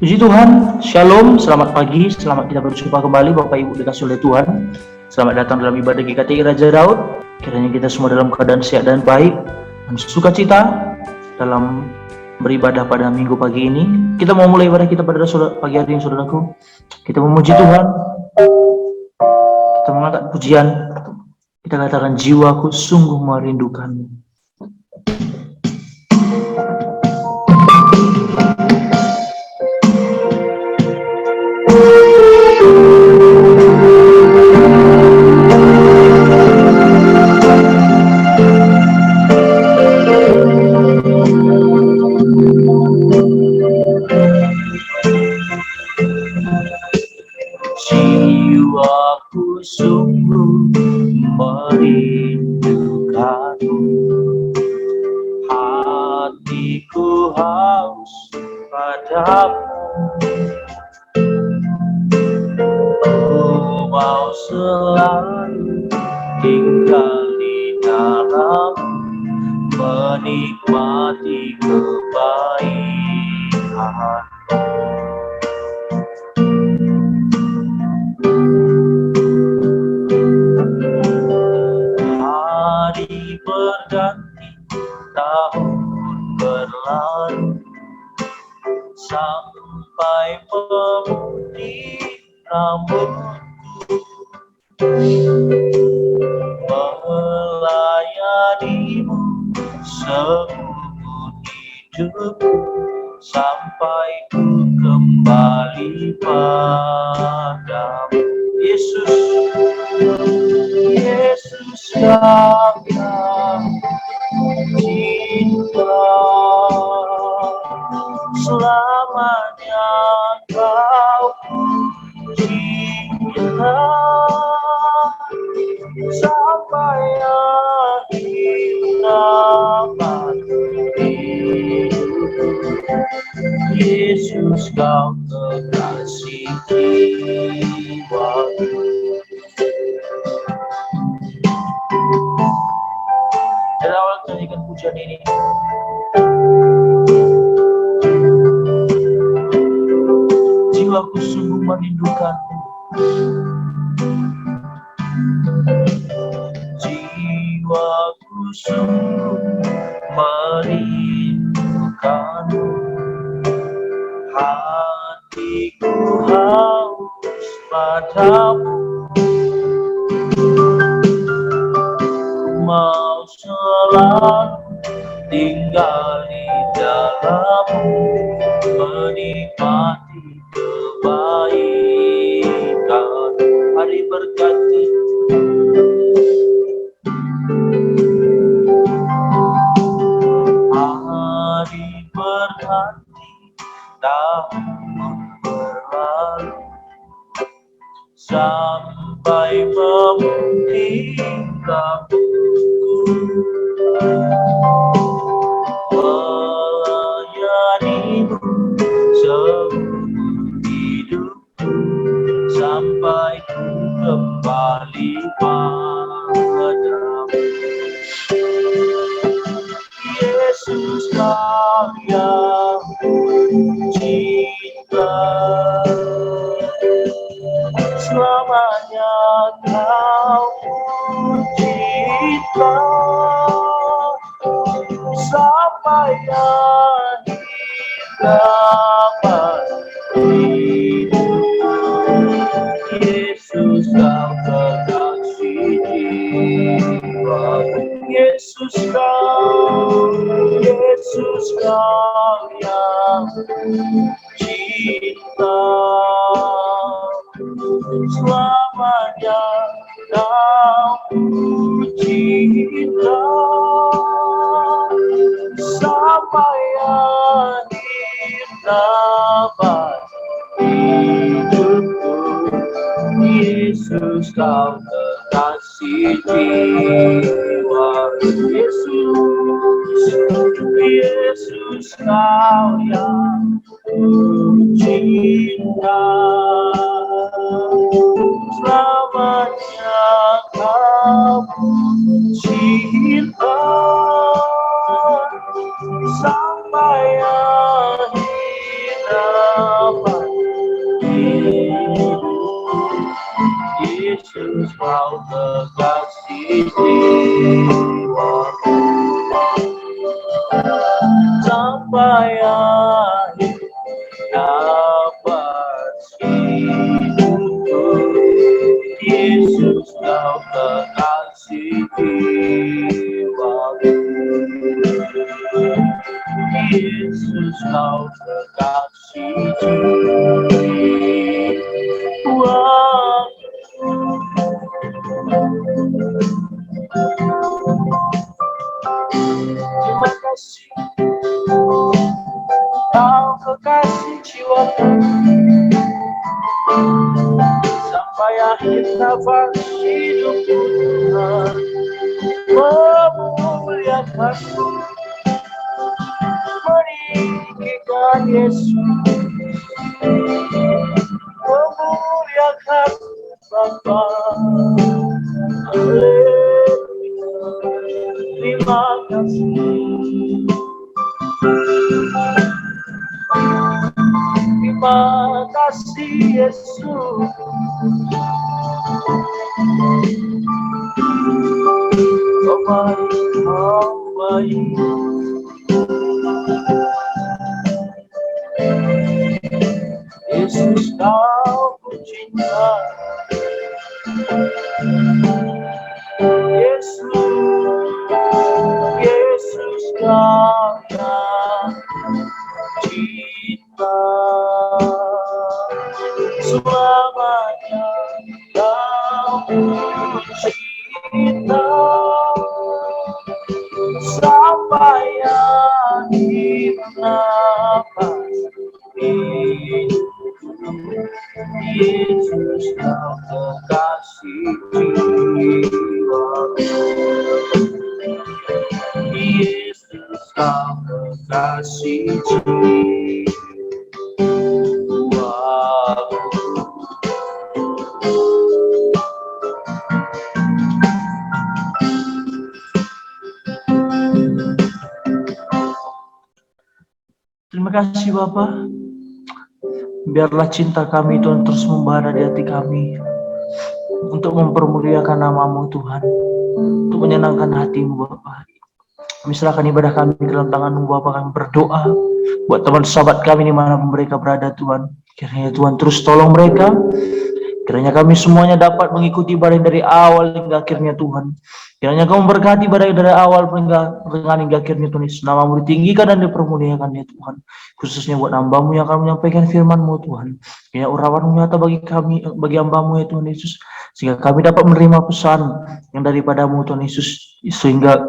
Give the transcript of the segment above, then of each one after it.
Puji Tuhan, Shalom, selamat pagi, selamat kita berjumpa kembali Bapak Ibu dikasih oleh Tuhan. Selamat datang dalam ibadah GKTI Raja Daud. Kiranya kita semua dalam keadaan sehat dan baik dan sukacita dalam beribadah pada minggu pagi ini. Kita mau mulai ibadah kita pada pagi hari ini, saudaraku. Kita memuji Tuhan, kita mengangkat pujian, kita katakan jiwaku sungguh merindukanmu. Jiwaku sungguh merindukanmu, hatiku haus padamu. Ku mau selalu tinggal di dalammu, menikmati kebaikan. Hari berganti, tahun berlalu, sampai memutih rambutku, melayanimu seumur hidupku, sampai ku kembali padamu. Yesus Kau yang cinta, selamanya Kau cinta, sampai akhir zaman hidup. Yesus Kau kekasih jiwaku. Dari awal kita nyanyikan pujian ini. Jiwaku sungguh merindukanmu. Jiwaku sungguh merindukanmu, hatiku haus padamu. Mau selalu tinggal di dalammu, menikmati kebaikan. Hari berganti, hari berganti, tahun berlalu, sampai memutih rambutku, melayanimu seumur hidupku, sampai ku kembali padamu. Yesus Kau yang cinta, selamanya Kau cinta, sampai akhir zaman hidup. Yesus Kau kekasih jiwaku. Yesus Kau yang cinta, selamanya Kau cinta, sampai akhir zaman hidupku. Yesus Kau kekasih jiwa. Yesus Kau yang cinta, selamanya Kau cinta, sampai akhir Yesus kau kekasih jiwaku, sampai akhir dapat hidupku. Yesus kau kekasih jiwaku, Yesus kau kekasih jiwaku. Terima kasih kau kekasih jiwaku, sampai akhir nafas hidupku Tuhan memuliakanmu, meninggikan Yesus, memuliakan Bapa. Haleluya, terima kasih, terima kasih Yesus. Kau baik, kau baik. Yesus kau cinta, Yesus kau cinta, selamanya kau cinta, sampai akhir nafas hidupku. Yesus kau kekasih jiwaku, Yesus kau kekasih jiwaku. Terima kasih Bapa. Biarlah cinta kami Tuhan terus membara di hati kami, untuk mempermuliakan nama-Mu Tuhan, untuk menyenangkan hati-Mu Bapa. Kami serahkan ibadah kami dalam tangan-Mu Bapa. Kami berdoa buat teman sahabat kami dimanapun mereka berada Tuhan. Kiranya Tuhan terus tolong mereka. Kiranya kami semuanya dapat mengikuti ibadah dari awal hingga akhirnya Tuhan. Kiranya Kau memberkati ibadah dari awal hingga akhirnya Tuhan Yesus. Nama-Mu ditinggikan dan dipermuliakan ya Tuhan. Khususnya buat hamba-Mu yang akan menyampaikan firman-Mu Tuhan. Kiranya urapan-Mu nyata bagi kami, bagi hamba-Mu ya Tuhan Yesus. Sehingga kami dapat menerima pesan yang daripada-Mu Tuhan Yesus. Sehingga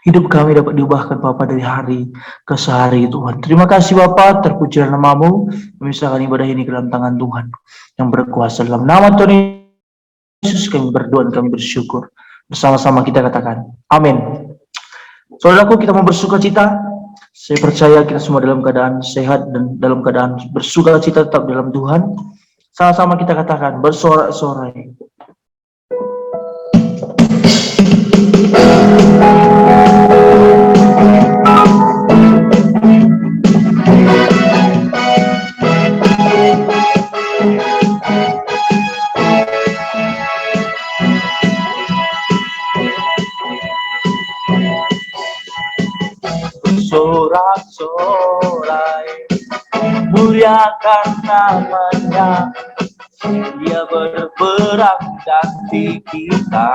hidup kami dapat diubahkan Bapa dari hari ke sehari Tuhan. Terima kasih Bapa, terpujilah nama-Mu. Kami serahkan ibadah ini ke dalam tangan Tuhan yang berkuasa. Dalam nama Tuhan Yesus kami berdoa dan kami bersyukur. Bersama-sama kita katakan amin. Saudaraku, kita mau bersuka cita. Saya percaya kita semua dalam keadaan sehat dan dalam keadaan bersuka cita tetap dalam Tuhan. Sama-sama kita katakan bersorak-sorai. Sorak-sorai, muliakan nama-Nya, Dia berperang ganti kita.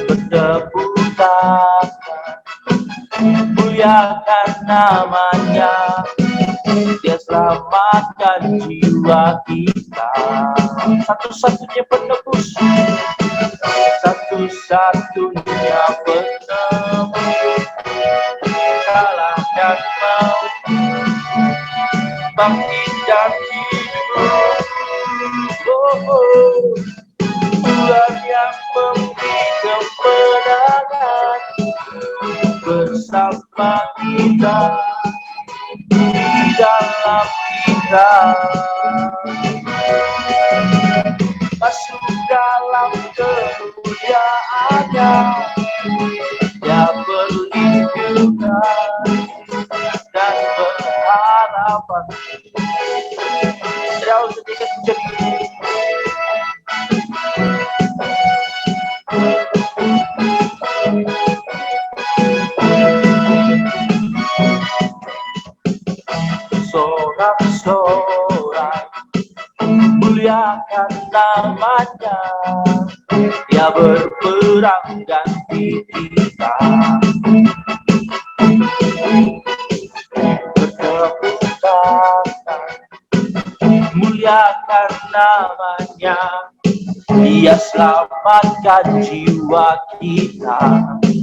Bertepuk tangan, muliakan nama-Nya, Dia selamatkan jiwa kita. Satu-satunya penebus, satu-satunya penebus, kalahkan maut, bangkit dan hidup. Tuhan yang memberi kemenangan bersama kita, di dalam kita. Masuk dalam kemuliaan-Nya, Dia perlindungan dan pengharapan. Jauh sedikit muliakan namanya. Dia berperang ganti kita. Bertepuk tangan, muliakan namanya. Dia selamatkan jiwa kita.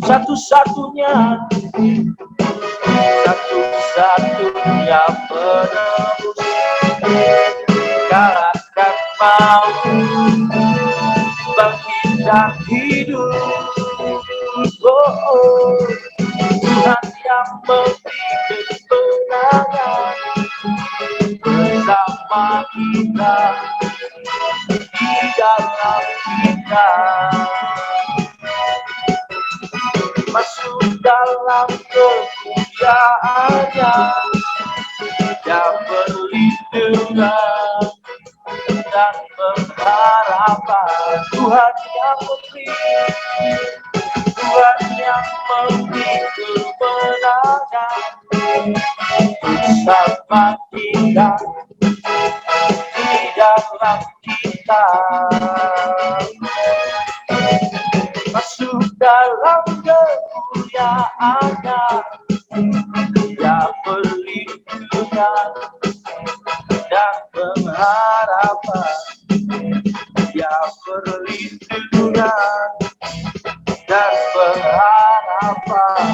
Satu-satunya penebus. Kalahkan maut, bangkitkan hidup. Oh, Tuhan yang memberi kemenangan bersama kita, di dalam kita. Masuk dalam kemuliaannya yang perlindungan dan pengharapan. Tuhan yang memberi, Tuhan yang memberi kemenangan bersama kita, di dalam kita. Masuk dalam kemuliaannya yang perlindungan dan pengharapan. Yang perlindungan dan pengharapan.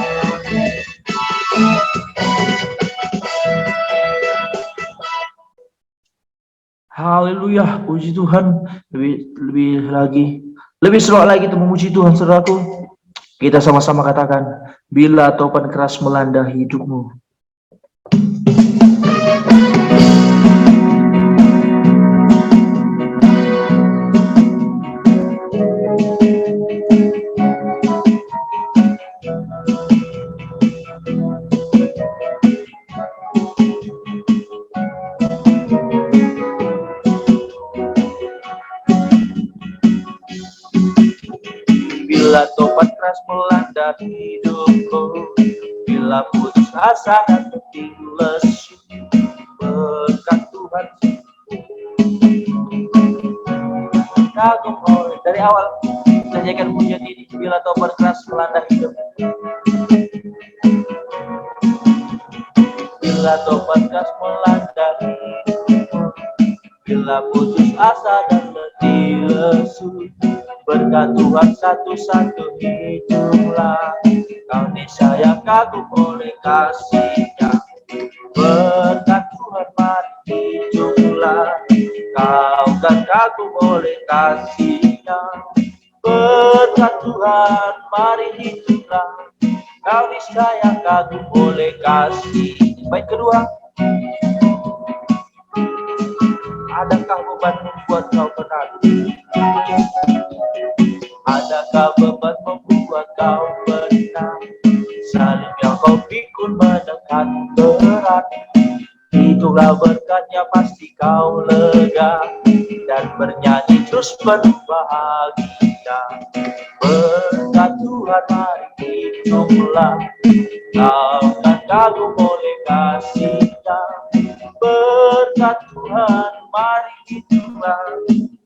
Haleluya, puji Tuhan. Lebih seru lagi kita memuji Tuhan, saudaraku. Kita sama-sama katakan, bila topan keras melanda hidupmu. Bila topan keras melanda hidupku, bila putus asa dan letih lesu, berkat Tuhan kagum oleh. Dari awal kita nyanyikan pujian ini, bila topan keras melanda hidup. Bila topan keras melanda hidupku, bila putus asa dan letih lesu, berkat Tuhan satu-satu hiduplah. Kau niscaya kagum oleh kasih-Nya. Berkat Tuhan mari hiduplah. Kau kan kagum oleh kasih-Nya. Berkat Tuhan mari hiduplah. Kau niscaya kagum oleh kasih-Nya. Baik, kedua, adakah beban membuat kau penat? Adakah beban membuat kau penat? Salib yang kau pikul menekan berat. Itulah berkatnya pasti kau lega dan bernyanyi terus penuh bahagia. Berkat Tuhan mari hiduplah. Kau kan kagum oleh kasih-Nya. Berkat Tuhan mari hiduplah.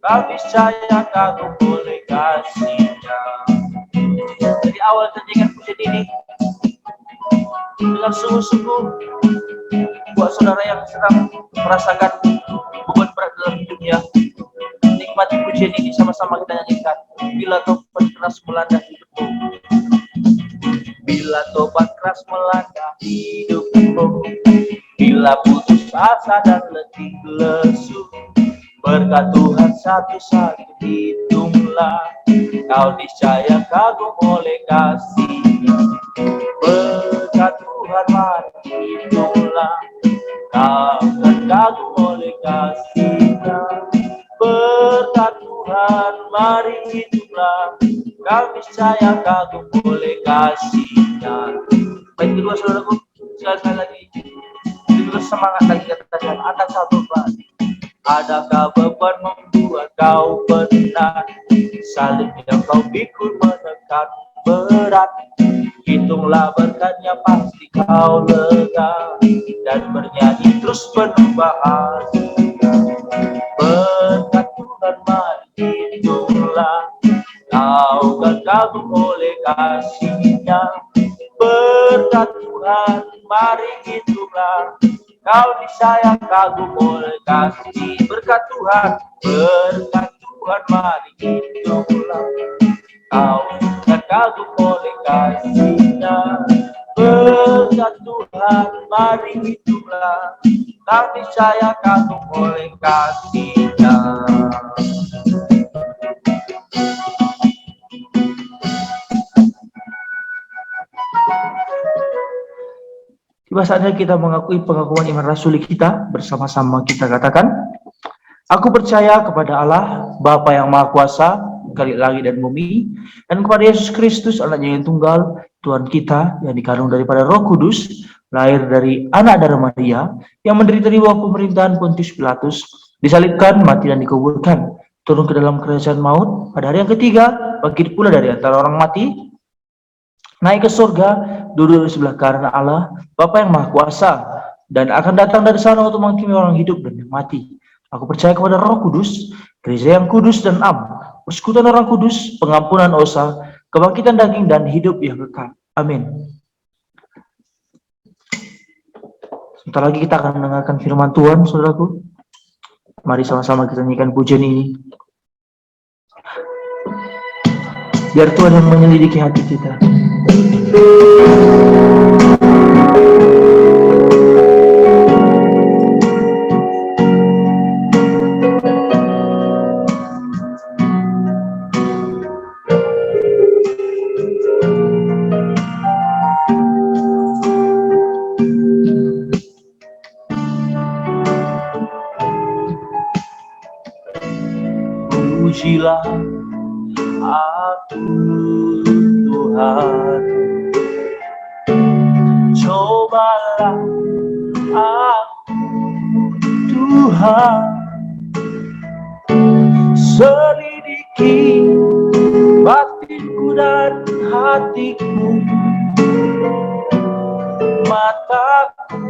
Kau niscaya kagum oleh kasih-Nya. Dari awal sajikan pujian ini dengan sungguh-sungguh, buat saudara yang sedang merasakan beban berat dalam hidupnya, nikmati pujian ini, sama-sama kita nyanyikan. Bila topan keras melanda hidupmu, bila topan keras melanda hidupmu, bila putus asa dan letih lesu, berkat Tuhan satu-satu hiduplah. Kau niscaya kagum oleh kasih-Nya. Berkat Tuhan mari hiduplah. Kau kan kagum oleh kasih-Nya. Berkat Tuhan mari hiduplah. Kau niscaya kagum oleh kasih-Nya. Baik, kedua saudaraku, sekali lagi kita semangat lagi katakan, adakah beban? Adakah beban membuat kau penat? Salib yang kau pikul menekan berat. Hitunglah berkatnya pasti kau lega dan bernyanyi terus penuh bahagia. Berkat Tuhan, mari hiduplah. Kau kan kagum oleh kasih-Nya. Berkat Tuhan, mari hiduplah. Kau disayang kagum oleh kasih. Berkat Tuhan, mari hiduplah. Kau kan kagum oleh kasih-Nya. Berkat Tuhan, mari hiduplah. Kau disayang kagum oleh kasih-Nya. Tiba saatnya kita mengakui pengakuan iman rasuli kita. Bersama-sama kita katakan, aku percaya kepada Allah, Bapa yang Maha Kuasa, Khalik langit dan bumi, dan kepada Yesus Kristus, Anaknya yang tunggal, Tuhan kita, yang dikandung daripada Roh Kudus, lahir dari anak darah Maria, yang menderita di bawah pemerintahan Pontius Pilatus, disalibkan, mati dan dikuburkan, turun ke dalam kerajaan maut, pada hari yang ketiga, bangkit pula dari antara orang mati, naik ke surga, duduk di sebelah kanan Allah, Bapa yang Maha Kuasa, dan akan datang dari sana untuk menghakimi orang hidup dan yang mati. Aku percaya kepada Roh Kudus, gereja yang kudus dan am, persekutuan orang kudus, pengampunan dosa, kebangkitan daging dan hidup yang kekal. Amin. Sebentar lagi kita akan mendengarkan firman Tuhan, saudaraku. Mari sama-sama kita nyanyikan pujian ini. Biar Tuhan yang menyelidiki hati kita. Pujilah aku Tuhan, cobalah aku Tuhan, selidiki batinku dan hatiku, mataku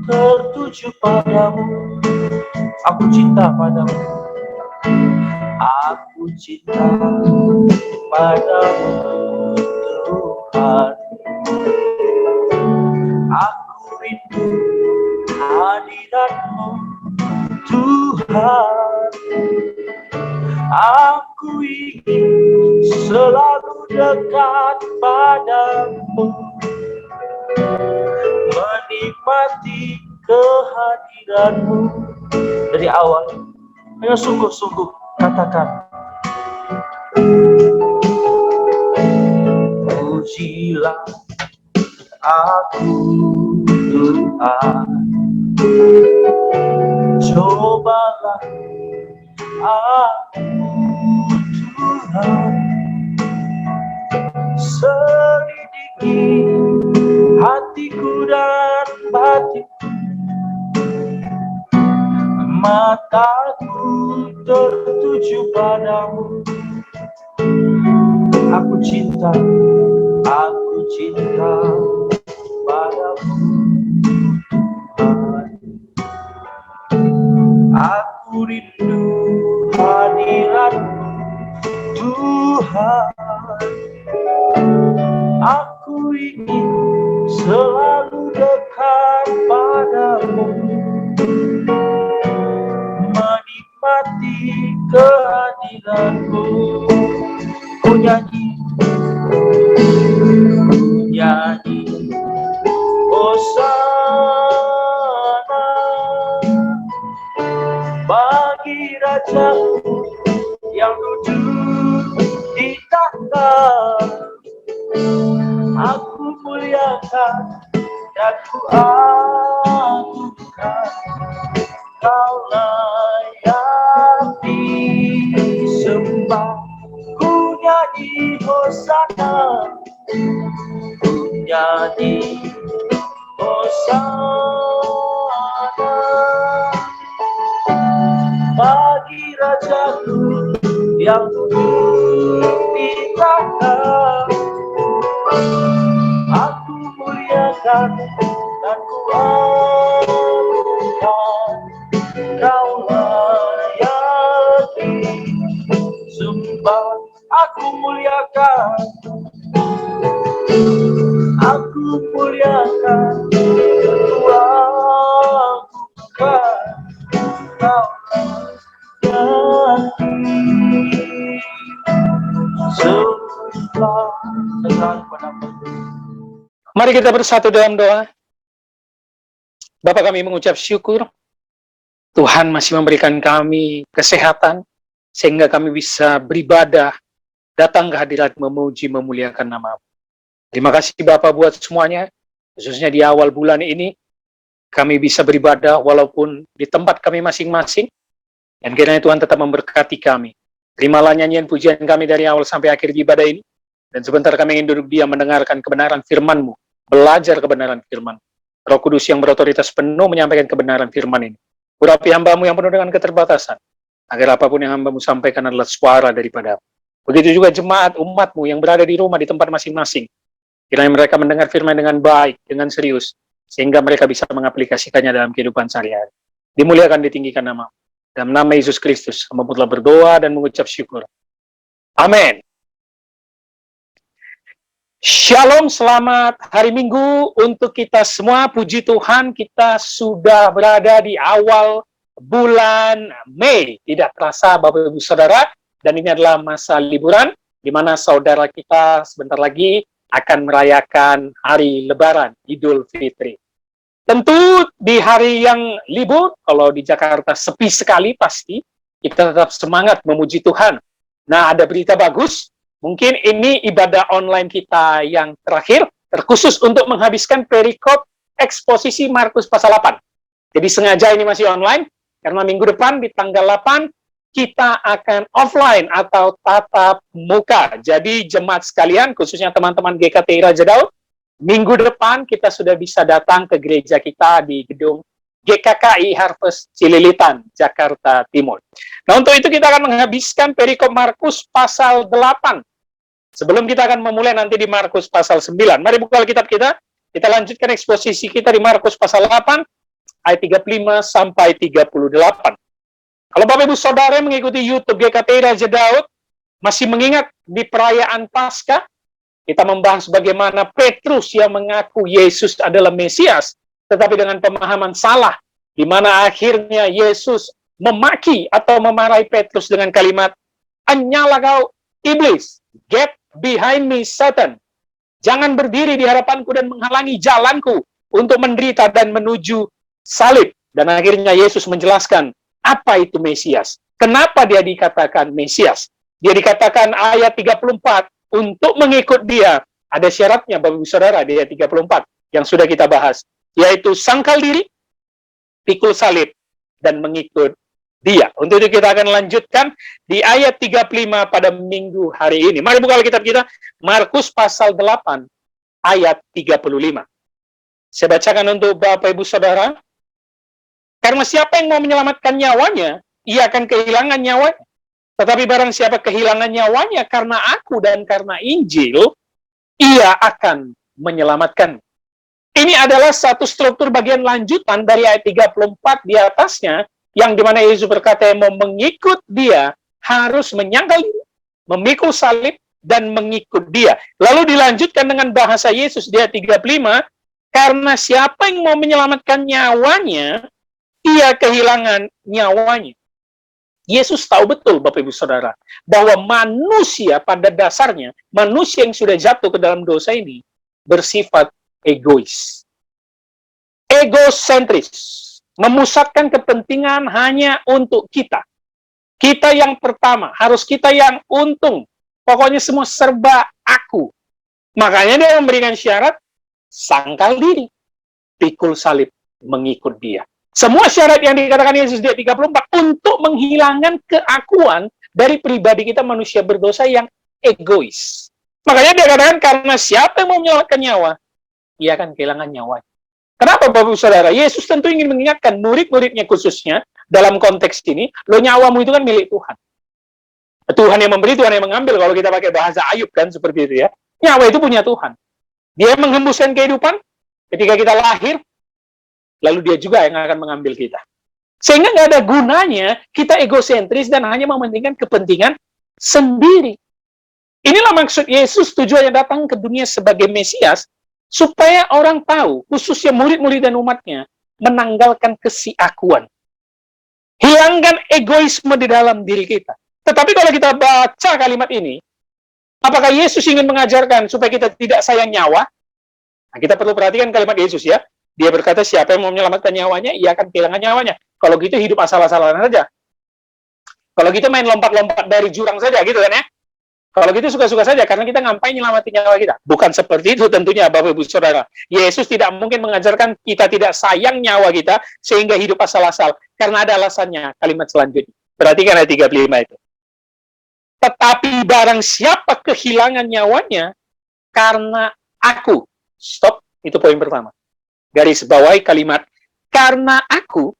tertuju padamu, aku cinta padamu. Aku cinta padamu Tuhan, aku rindu hadiratmu Tuhan, aku ingin selalu dekat padamu, menikmati kehadiranmu. Dari awal, ayo sungguh-sungguh katakan, pujilah aku Tuhan, cobalah aku Tuhan, selidiki hatiku dan batinku, mataku tertuju padamu. Aku cinta padamu Tuhan, aku rindu hadiratmu Tuhan, aku ingin selalu dekat padamu, menikmati kehadiranmu. Ku nyanyi, Hosana bagi Rajaku yang duduk di tahta. Aku muliakan dan ku agungkan, Kau layak disembah. Ku nyanyi Hosana, ku nyanyi Hosana bagi Rajaku yang duduk di tahta. Aku muliakan dan ku agungkan, Kau layak disembah. Aku muliakan, aku muliakan Tuhan, bukan kau lagi. Sembah padamu. Mari kita bersatu dalam doa. Bapa, kami mengucap syukur Tuhan masih memberikan kami kesehatan sehingga kami bisa beribadah, datang ke hadirat, memuji, memuliakan nama-Mu. Terima kasih Bapa buat semuanya, khususnya di awal bulan ini kami bisa beribadah walaupun di tempat kami masing-masing, dan kiranya Tuhan tetap memberkati kami. Terimalah nyanyian pujian kami dari awal sampai akhir ibadah ini, dan sebentar kami ingin duduk diam mendengarkan kebenaran firman-Mu, belajar kebenaran firman. Roh Kudus yang berotoritas penuh menyampaikan kebenaran firman ini. Urapi hamba-Mu yang penuh dengan keterbatasan, agar apapun yang hamba-Mu sampaikan adalah suara daripada-Mu. Begitu juga jemaat umat-Mu yang berada di rumah, di tempat masing-masing. Kiranya mereka mendengar firman dengan baik, dengan serius, sehingga mereka bisa mengaplikasikannya dalam kehidupan sehari-hari. Dimuliakan, ditinggikan nama. Dalam nama Yesus Kristus, hamba telah berdoa dan mengucap syukur. Amin. Shalom, selamat hari Minggu untuk kita semua. Puji Tuhan, kita sudah berada di awal bulan Mei. Tidak terasa Bapak Ibu Saudara, dan ini adalah masa liburan, di mana saudara kita sebentar lagi akan merayakan hari Lebaran, Idul Fitri. Tentu di hari yang libur, kalau di Jakarta sepi sekali pasti, kita tetap semangat memuji Tuhan. Nah, ada berita bagus, mungkin ini ibadah online kita yang terakhir, terkhusus untuk menghabiskan perikop eksposisi Markus pasal 8. Jadi sengaja ini masih online, karena minggu depan di tanggal 8, kita akan offline atau tatap muka. Jadi jemaat sekalian, khususnya teman-teman GKTI Raja Daud, minggu depan kita sudah bisa datang ke gereja kita di gedung GKKI Harvest Cililitan, Jakarta Timur. Nah, untuk itu kita akan menghabiskan perikop Markus pasal 8. Sebelum kita akan memulai nanti di Markus pasal 9. Mari buka Alkitab kita. Kita lanjutkan eksposisi kita di Markus pasal 8, ayat 35 sampai 38. Kalau Bapak Ibu Saudara mengikuti YouTube GKTI Raja Daud, masih mengingat di perayaan Paskah, kita membahas bagaimana Petrus yang mengaku Yesus adalah Mesias, tetapi dengan pemahaman salah, di mana akhirnya Yesus memaki atau memarahi Petrus dengan kalimat, "Anyalah kau, iblis, get behind me, Satan. Jangan berdiri di hadapanku dan menghalangi jalanku untuk menderita dan menuju salib." Dan akhirnya Yesus menjelaskan, apa itu Mesias? Kenapa dia dikatakan Mesias? Dia dikatakan ayat 34, untuk mengikut dia, ada syaratnya Bapak Ibu Saudara di ayat 34 yang sudah kita bahas, yaitu sangkal diri, pikul salib, dan mengikut dia. Untuk itu kita akan lanjutkan di ayat 35 pada minggu hari ini. Mari buka Alkitab kita, Markus pasal 8, ayat 35. Saya bacakan untuk Bapak Ibu Saudara. Karena siapa yang mau menyelamatkan nyawanya, ia akan kehilangan nyawanya. Tetapi barang siapa kehilangan nyawanya karena aku dan karena Injil, ia akan menyelamatkan. Ini adalah satu struktur bagian lanjutan dari ayat 34 di atasnya, yang dimana Yesus berkata yang mau mengikut dia, harus menyangkal diri, memikul salib, dan mengikut dia. Lalu dilanjutkan dengan bahasa Yesus di ayat 35, karena siapa yang mau menyelamatkan nyawanya, ia kehilangan nyawanya. Yesus tahu betul, Bapak Ibu Saudara, bahwa manusia pada dasarnya, manusia yang sudah jatuh ke dalam dosa ini, bersifat egois. Egosentris. Memusatkan kepentingan hanya untuk kita. Kita yang pertama, harus kita yang untung. Pokoknya semua serba aku. Makanya dia memberikan syarat, sangkal diri, pikul salib, mengikut dia. Semua syarat yang dikatakan Yesus di ayat 34 untuk menghilangkan keakuan dari pribadi kita manusia berdosa yang egois. Makanya dia katakan karena siapa yang mau menyelamatkan nyawa, ia akan kehilangan nyawa. Kenapa Bapak Saudara? Yesus tentu ingin mengingatkan murid-muridnya khususnya dalam konteks ini, lo nyawamu itu kan milik Tuhan. Tuhan yang memberi, Tuhan yang mengambil. Kalau kita pakai bahasa Ayub kan seperti itu ya. Nyawa itu punya Tuhan. Dia menghembuskan kehidupan ketika kita lahir, lalu dia juga yang akan mengambil kita. Sehingga nggak ada gunanya kita egosentris dan hanya mementingkan kepentingan sendiri. Inilah maksud Yesus tujuannya datang ke dunia sebagai Mesias, supaya orang tahu, khususnya murid-murid dan umatnya, menanggalkan kesiakuan. Hilangkan egoisme di dalam diri kita. Tetapi kalau kita baca kalimat ini, apakah Yesus ingin mengajarkan supaya kita tidak sayang nyawa? Nah, kita perlu perhatikan kalimat Yesus ya. Dia berkata, siapa yang mau menyelamatkan nyawanya, ia akan kehilangan nyawanya. Kalau gitu hidup asal-asalan saja. Kalau gitu main lompat-lompat dari jurang saja, gitu kan ya. Kalau gitu suka-suka saja, karena kita ngapain nyelamatin nyawa kita. Bukan seperti itu tentunya, Bapak Ibu Saudara. Yesus tidak mungkin mengajarkan kita tidak sayang nyawa kita, sehingga hidup asal-asal. Karena ada alasannya, kalimat selanjutnya. Perhatikan ayat 35 itu. Tetapi barang siapa kehilangan nyawanya, karena aku. Stop, itu poin pertama. Garis bawahi kalimat, karena aku,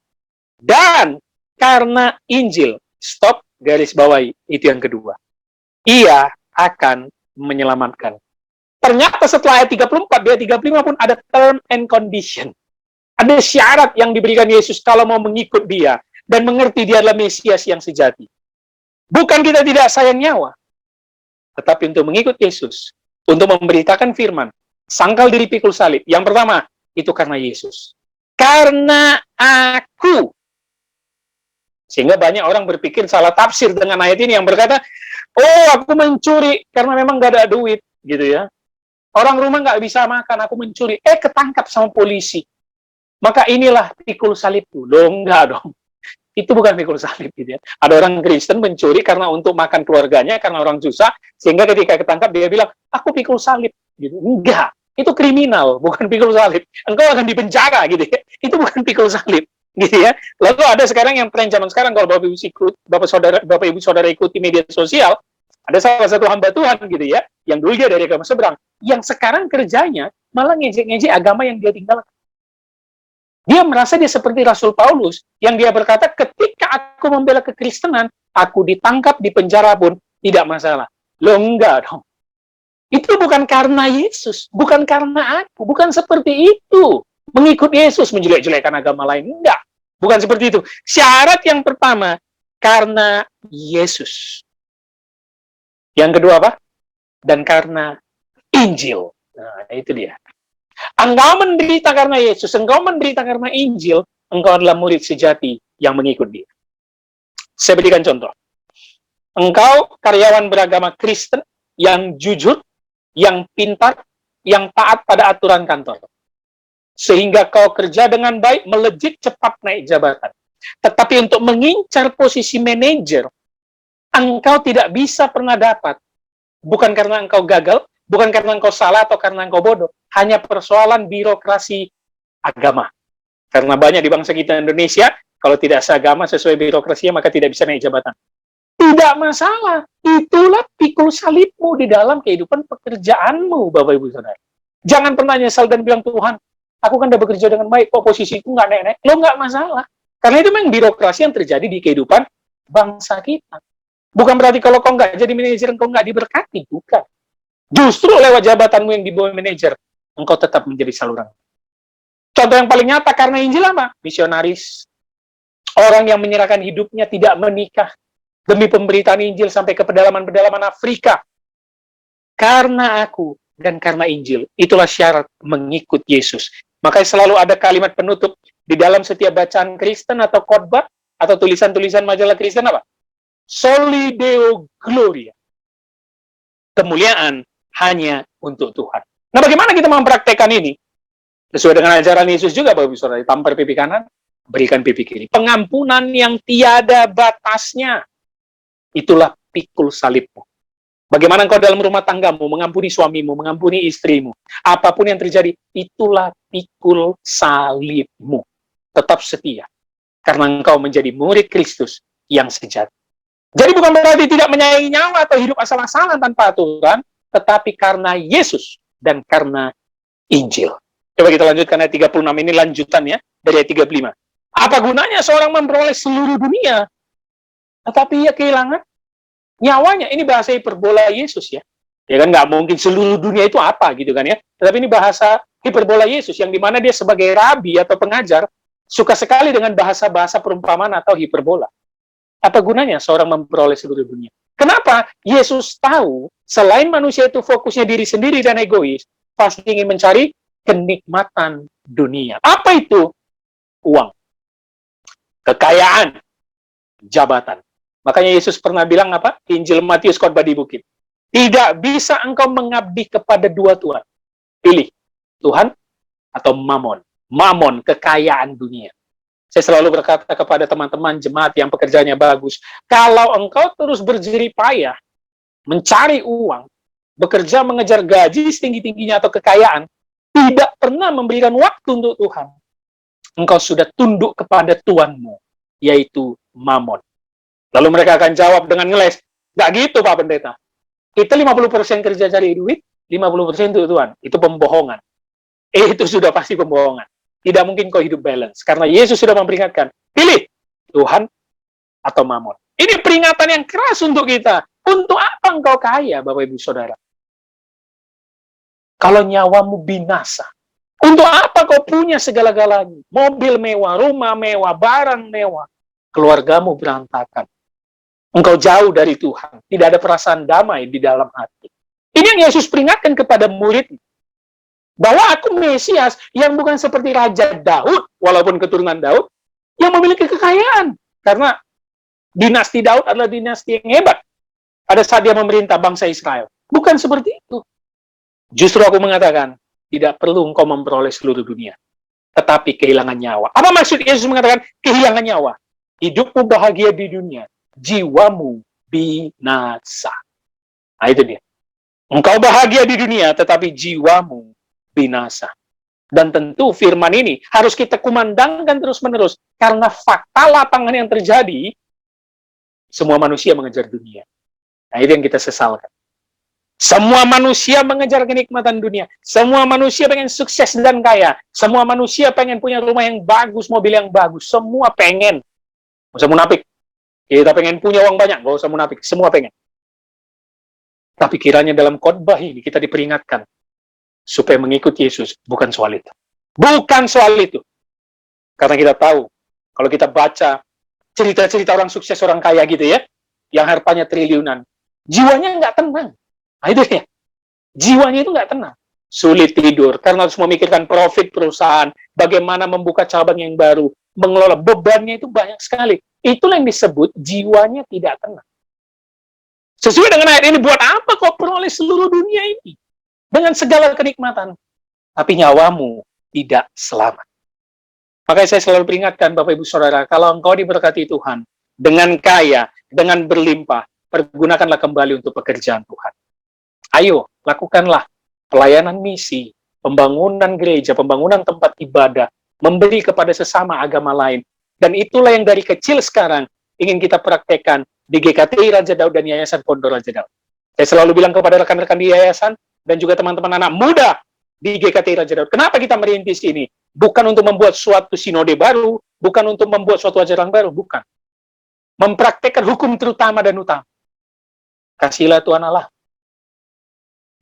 dan karena Injil. Stop, garis bawahi, itu yang kedua. Ia akan menyelamatkan. Ternyata setelah ayat 34, di ayat 35 pun ada term and condition. Ada syarat yang diberikan Yesus kalau mau mengikut dia, dan mengerti dia adalah Mesias yang sejati. Bukan kita tidak sayang nyawa, tetapi untuk mengikut Yesus, untuk memberitakan firman, sangkal diri pikul salib. Yang pertama, itu karena Yesus. Karena aku. Sehingga banyak orang berpikir salah tafsir dengan ayat ini yang berkata, oh aku mencuri karena memang gak ada duit, gitu ya. Orang rumah gak bisa makan, aku mencuri. Ketangkap sama polisi. Maka inilah pikul salibku. Loh, enggak dong. Itu bukan pikul salib, gitu ya. Ada orang Kristen mencuri karena untuk makan keluarganya, karena orang susah, sehingga ketika ketangkap dia bilang, aku pikul salib. Gitu. Enggak. Itu kriminal, bukan pikul salib. Engkau akan dipenjara, gitu ya. Itu bukan pikul salib. Gitu ya. Lalu ada sekarang yang tren zaman sekarang, kalau Bapak Ibu Saudara ikuti media sosial, ada salah satu hamba Tuhan gitu ya, yang dulu dia dari agama seberang, yang sekarang kerjanya malah ngejek-ngejek agama yang dia tinggalkan. Dia merasa dia seperti Rasul Paulus, yang dia berkata, ketika aku membela kekristenan, aku ditangkap, di penjara pun tidak masalah. Loh, enggak dong. Itu bukan karena Yesus, bukan karena aku, bukan seperti itu. Mengikut Yesus menjelek-jelekan agama lain, enggak. Bukan seperti itu. Syarat yang pertama, karena Yesus. Yang kedua apa? Dan karena Injil. Nah, itu dia. Engkau menderita karena Yesus, engkau menderita karena Injil, engkau adalah murid sejati yang mengikut dia. Saya berikan contoh. Engkau karyawan beragama Kristen yang jujur, yang pintar, yang taat pada aturan kantor. Sehingga kau kerja dengan baik, melejit cepat naik jabatan. Tetapi untuk mengincar posisi manajer, engkau tidak bisa pernah dapat. Bukan karena engkau gagal, bukan karena engkau salah atau karena engkau bodoh. Hanya persoalan birokrasi agama. Karena banyak di bangsa kita Indonesia, kalau tidak seagama sesuai birokrasinya, maka tidak bisa naik jabatan. Tidak masalah. Itulah pikul salibmu di dalam kehidupan pekerjaanmu, Bapak Ibu Saudara. Jangan pernah nyesal dan bilang, Tuhan, aku kan udah bekerja dengan baik, kok posisiku nggak naik-naik. Lo nggak masalah. Karena itu memang birokrasi yang terjadi di kehidupan bangsa kita. Bukan berarti kalau kau nggak jadi manajer, engkau nggak diberkati. Bukan. Justru lewat jabatanmu yang di bawah manajer, engkau tetap menjadi saluran. Contoh yang paling nyata karena Injil apa? Misionaris. Orang yang menyerahkan hidupnya tidak menikah demi pemberitaan Injil sampai ke pedalaman-pedalaman Afrika. Karena aku dan karena Injil. Itulah syarat mengikut Yesus. Makanya selalu ada kalimat penutup di dalam setiap bacaan Kristen atau khotbah atau tulisan-tulisan majalah Kristen apa? Soli Deo Gloria. Kemuliaan hanya untuk Tuhan. Nah, bagaimana kita mempraktekkan ini? Sesuai dengan ajaran Yesus juga, Bapak Ibu Saudara. Tampar pipi kanan, berikan pipi kiri. Pengampunan yang tiada batasnya. Itulah pikul salibmu. Bagaimana engkau dalam rumah tanggamu, mengampuni suamimu, mengampuni istrimu. Apapun yang terjadi, itulah pikul salibmu. Tetap setia. Karena engkau menjadi murid Kristus yang sejati. Jadi bukan berarti tidak menyayangi nyawa atau hidup asal-asalan tanpa aturan, tetapi karena Yesus dan karena Injil. Coba kita lanjutkan ayat 36, ini lanjutannya dari ayat 35. Apa gunanya seorang memperoleh seluruh dunia, tetapi ia kehilangan nyawanya? Ini bahasa hiperbola Yesus ya. Ya kan, nggak mungkin seluruh dunia itu apa gitu kan ya. Tetapi ini bahasa hiperbola Yesus, yang dimana dia sebagai rabi atau pengajar, suka sekali dengan bahasa-bahasa perumpamaan atau hiperbola. Apa gunanya seorang memperoleh seluruh dunia? Kenapa? Yesus tahu, selain manusia itu fokusnya diri sendiri dan egois, pasti ingin mencari kenikmatan dunia. Apa itu? Uang, kekayaan, jabatan. Makanya Yesus pernah bilang apa? Injil Matius khotbah di bukit. Tidak bisa engkau mengabdi kepada dua Tuhan. Pilih, Tuhan atau mamon. Mamon, kekayaan dunia. Saya selalu berkata kepada teman-teman jemaat yang pekerjaannya bagus, kalau engkau terus berjerih payah, mencari uang, bekerja mengejar gaji setinggi-tingginya atau kekayaan, tidak pernah memberikan waktu untuk Tuhan, engkau sudah tunduk kepada tuanmu, yaitu mamon. Lalu mereka akan jawab dengan ngeles, nggak gitu Pak Pendeta. Kita 50% kerja cari duit, 50% untuk Tuhan. Itu pembohongan. Itu sudah pasti pembohongan. Tidak mungkin kau hidup balance. Karena Yesus sudah memperingatkan, pilih Tuhan atau mamon. Ini peringatan yang keras untuk kita. Untuk apa engkau kaya, Bapak Ibu Saudara? Kalau nyawamu binasa. Untuk apa kau punya segala-galanya? Mobil mewah, rumah mewah, barang mewah. Keluargamu berantakan. Engkau jauh dari Tuhan. Tidak ada perasaan damai di dalam hati. Ini yang Yesus peringatkan kepada murid. Bahwa aku Mesias yang bukan seperti Raja Daud, walaupun keturunan Daud, yang memiliki kekayaan. Karena dinasti Daud adalah dinasti yang hebat. Pada saat dia memerintah bangsa Israel. Bukan seperti itu. Justru aku mengatakan, tidak perlu engkau memperoleh seluruh dunia. Tetapi kehilangan nyawa. Apa maksud Yesus mengatakan kehilangan nyawa? Hidupmu bahagia di dunia. Jiwamu binasa. Nah itu dia. Engkau bahagia di dunia, tetapi jiwamu binasa. Dan tentu firman ini harus kita kumandangkan terus-menerus. Karena fakta lapangan yang terjadi, semua manusia mengejar dunia. Nah itu yang kita sesalkan. Semua manusia mengejar kenikmatan dunia. Semua manusia pengen sukses dan kaya. Semua manusia pengen punya rumah yang bagus, mobil yang bagus. Semua pengen. Gak usah munafik. Kita pengen punya uang banyak, gak usah munafik. Semua pengen. Tapi kiranya dalam khotbah ini kita diperingatkan supaya mengikuti Yesus, bukan soal itu. Bukan soal itu. Karena kita tahu, kalau kita baca cerita-cerita orang sukses, orang kaya gitu ya, yang hartanya triliunan, jiwanya nggak tenang. Nah itu ya, jiwanya itu nggak tenang. Sulit tidur, karena harus memikirkan profit perusahaan, bagaimana membuka cabang yang baru, mengelola bebannya itu banyak sekali. Itulah yang disebut jiwanya tidak tenang. Sesuai dengan ayat ini, buat apa kau peroleh seluruh dunia ini? Dengan segala kenikmatan. Tapi nyawamu tidak selamat. Makanya saya selalu peringatkan Bapak Ibu Saudara, kalau engkau diberkati Tuhan, dengan kaya, dengan berlimpah, pergunakanlah kembali untuk pekerjaan Tuhan. Ayo, lakukanlah pelayanan misi, pembangunan gereja, pembangunan tempat ibadah, memberi kepada sesama agama lain. Dan itulah yang dari kecil sekarang ingin kita praktekkan di GKTI Raja Daud dan Yayasan Pondok Raja Daud. Saya selalu bilang kepada rekan-rekan di yayasan dan juga teman-teman anak muda di GKTI Raja Daud, kenapa kita merintis ini? Bukan untuk membuat suatu sinode baru, bukan untuk membuat suatu ajaran baru, bukan. Mempraktekkan hukum terutama dan utama. Kasihlah Tuhan Allah.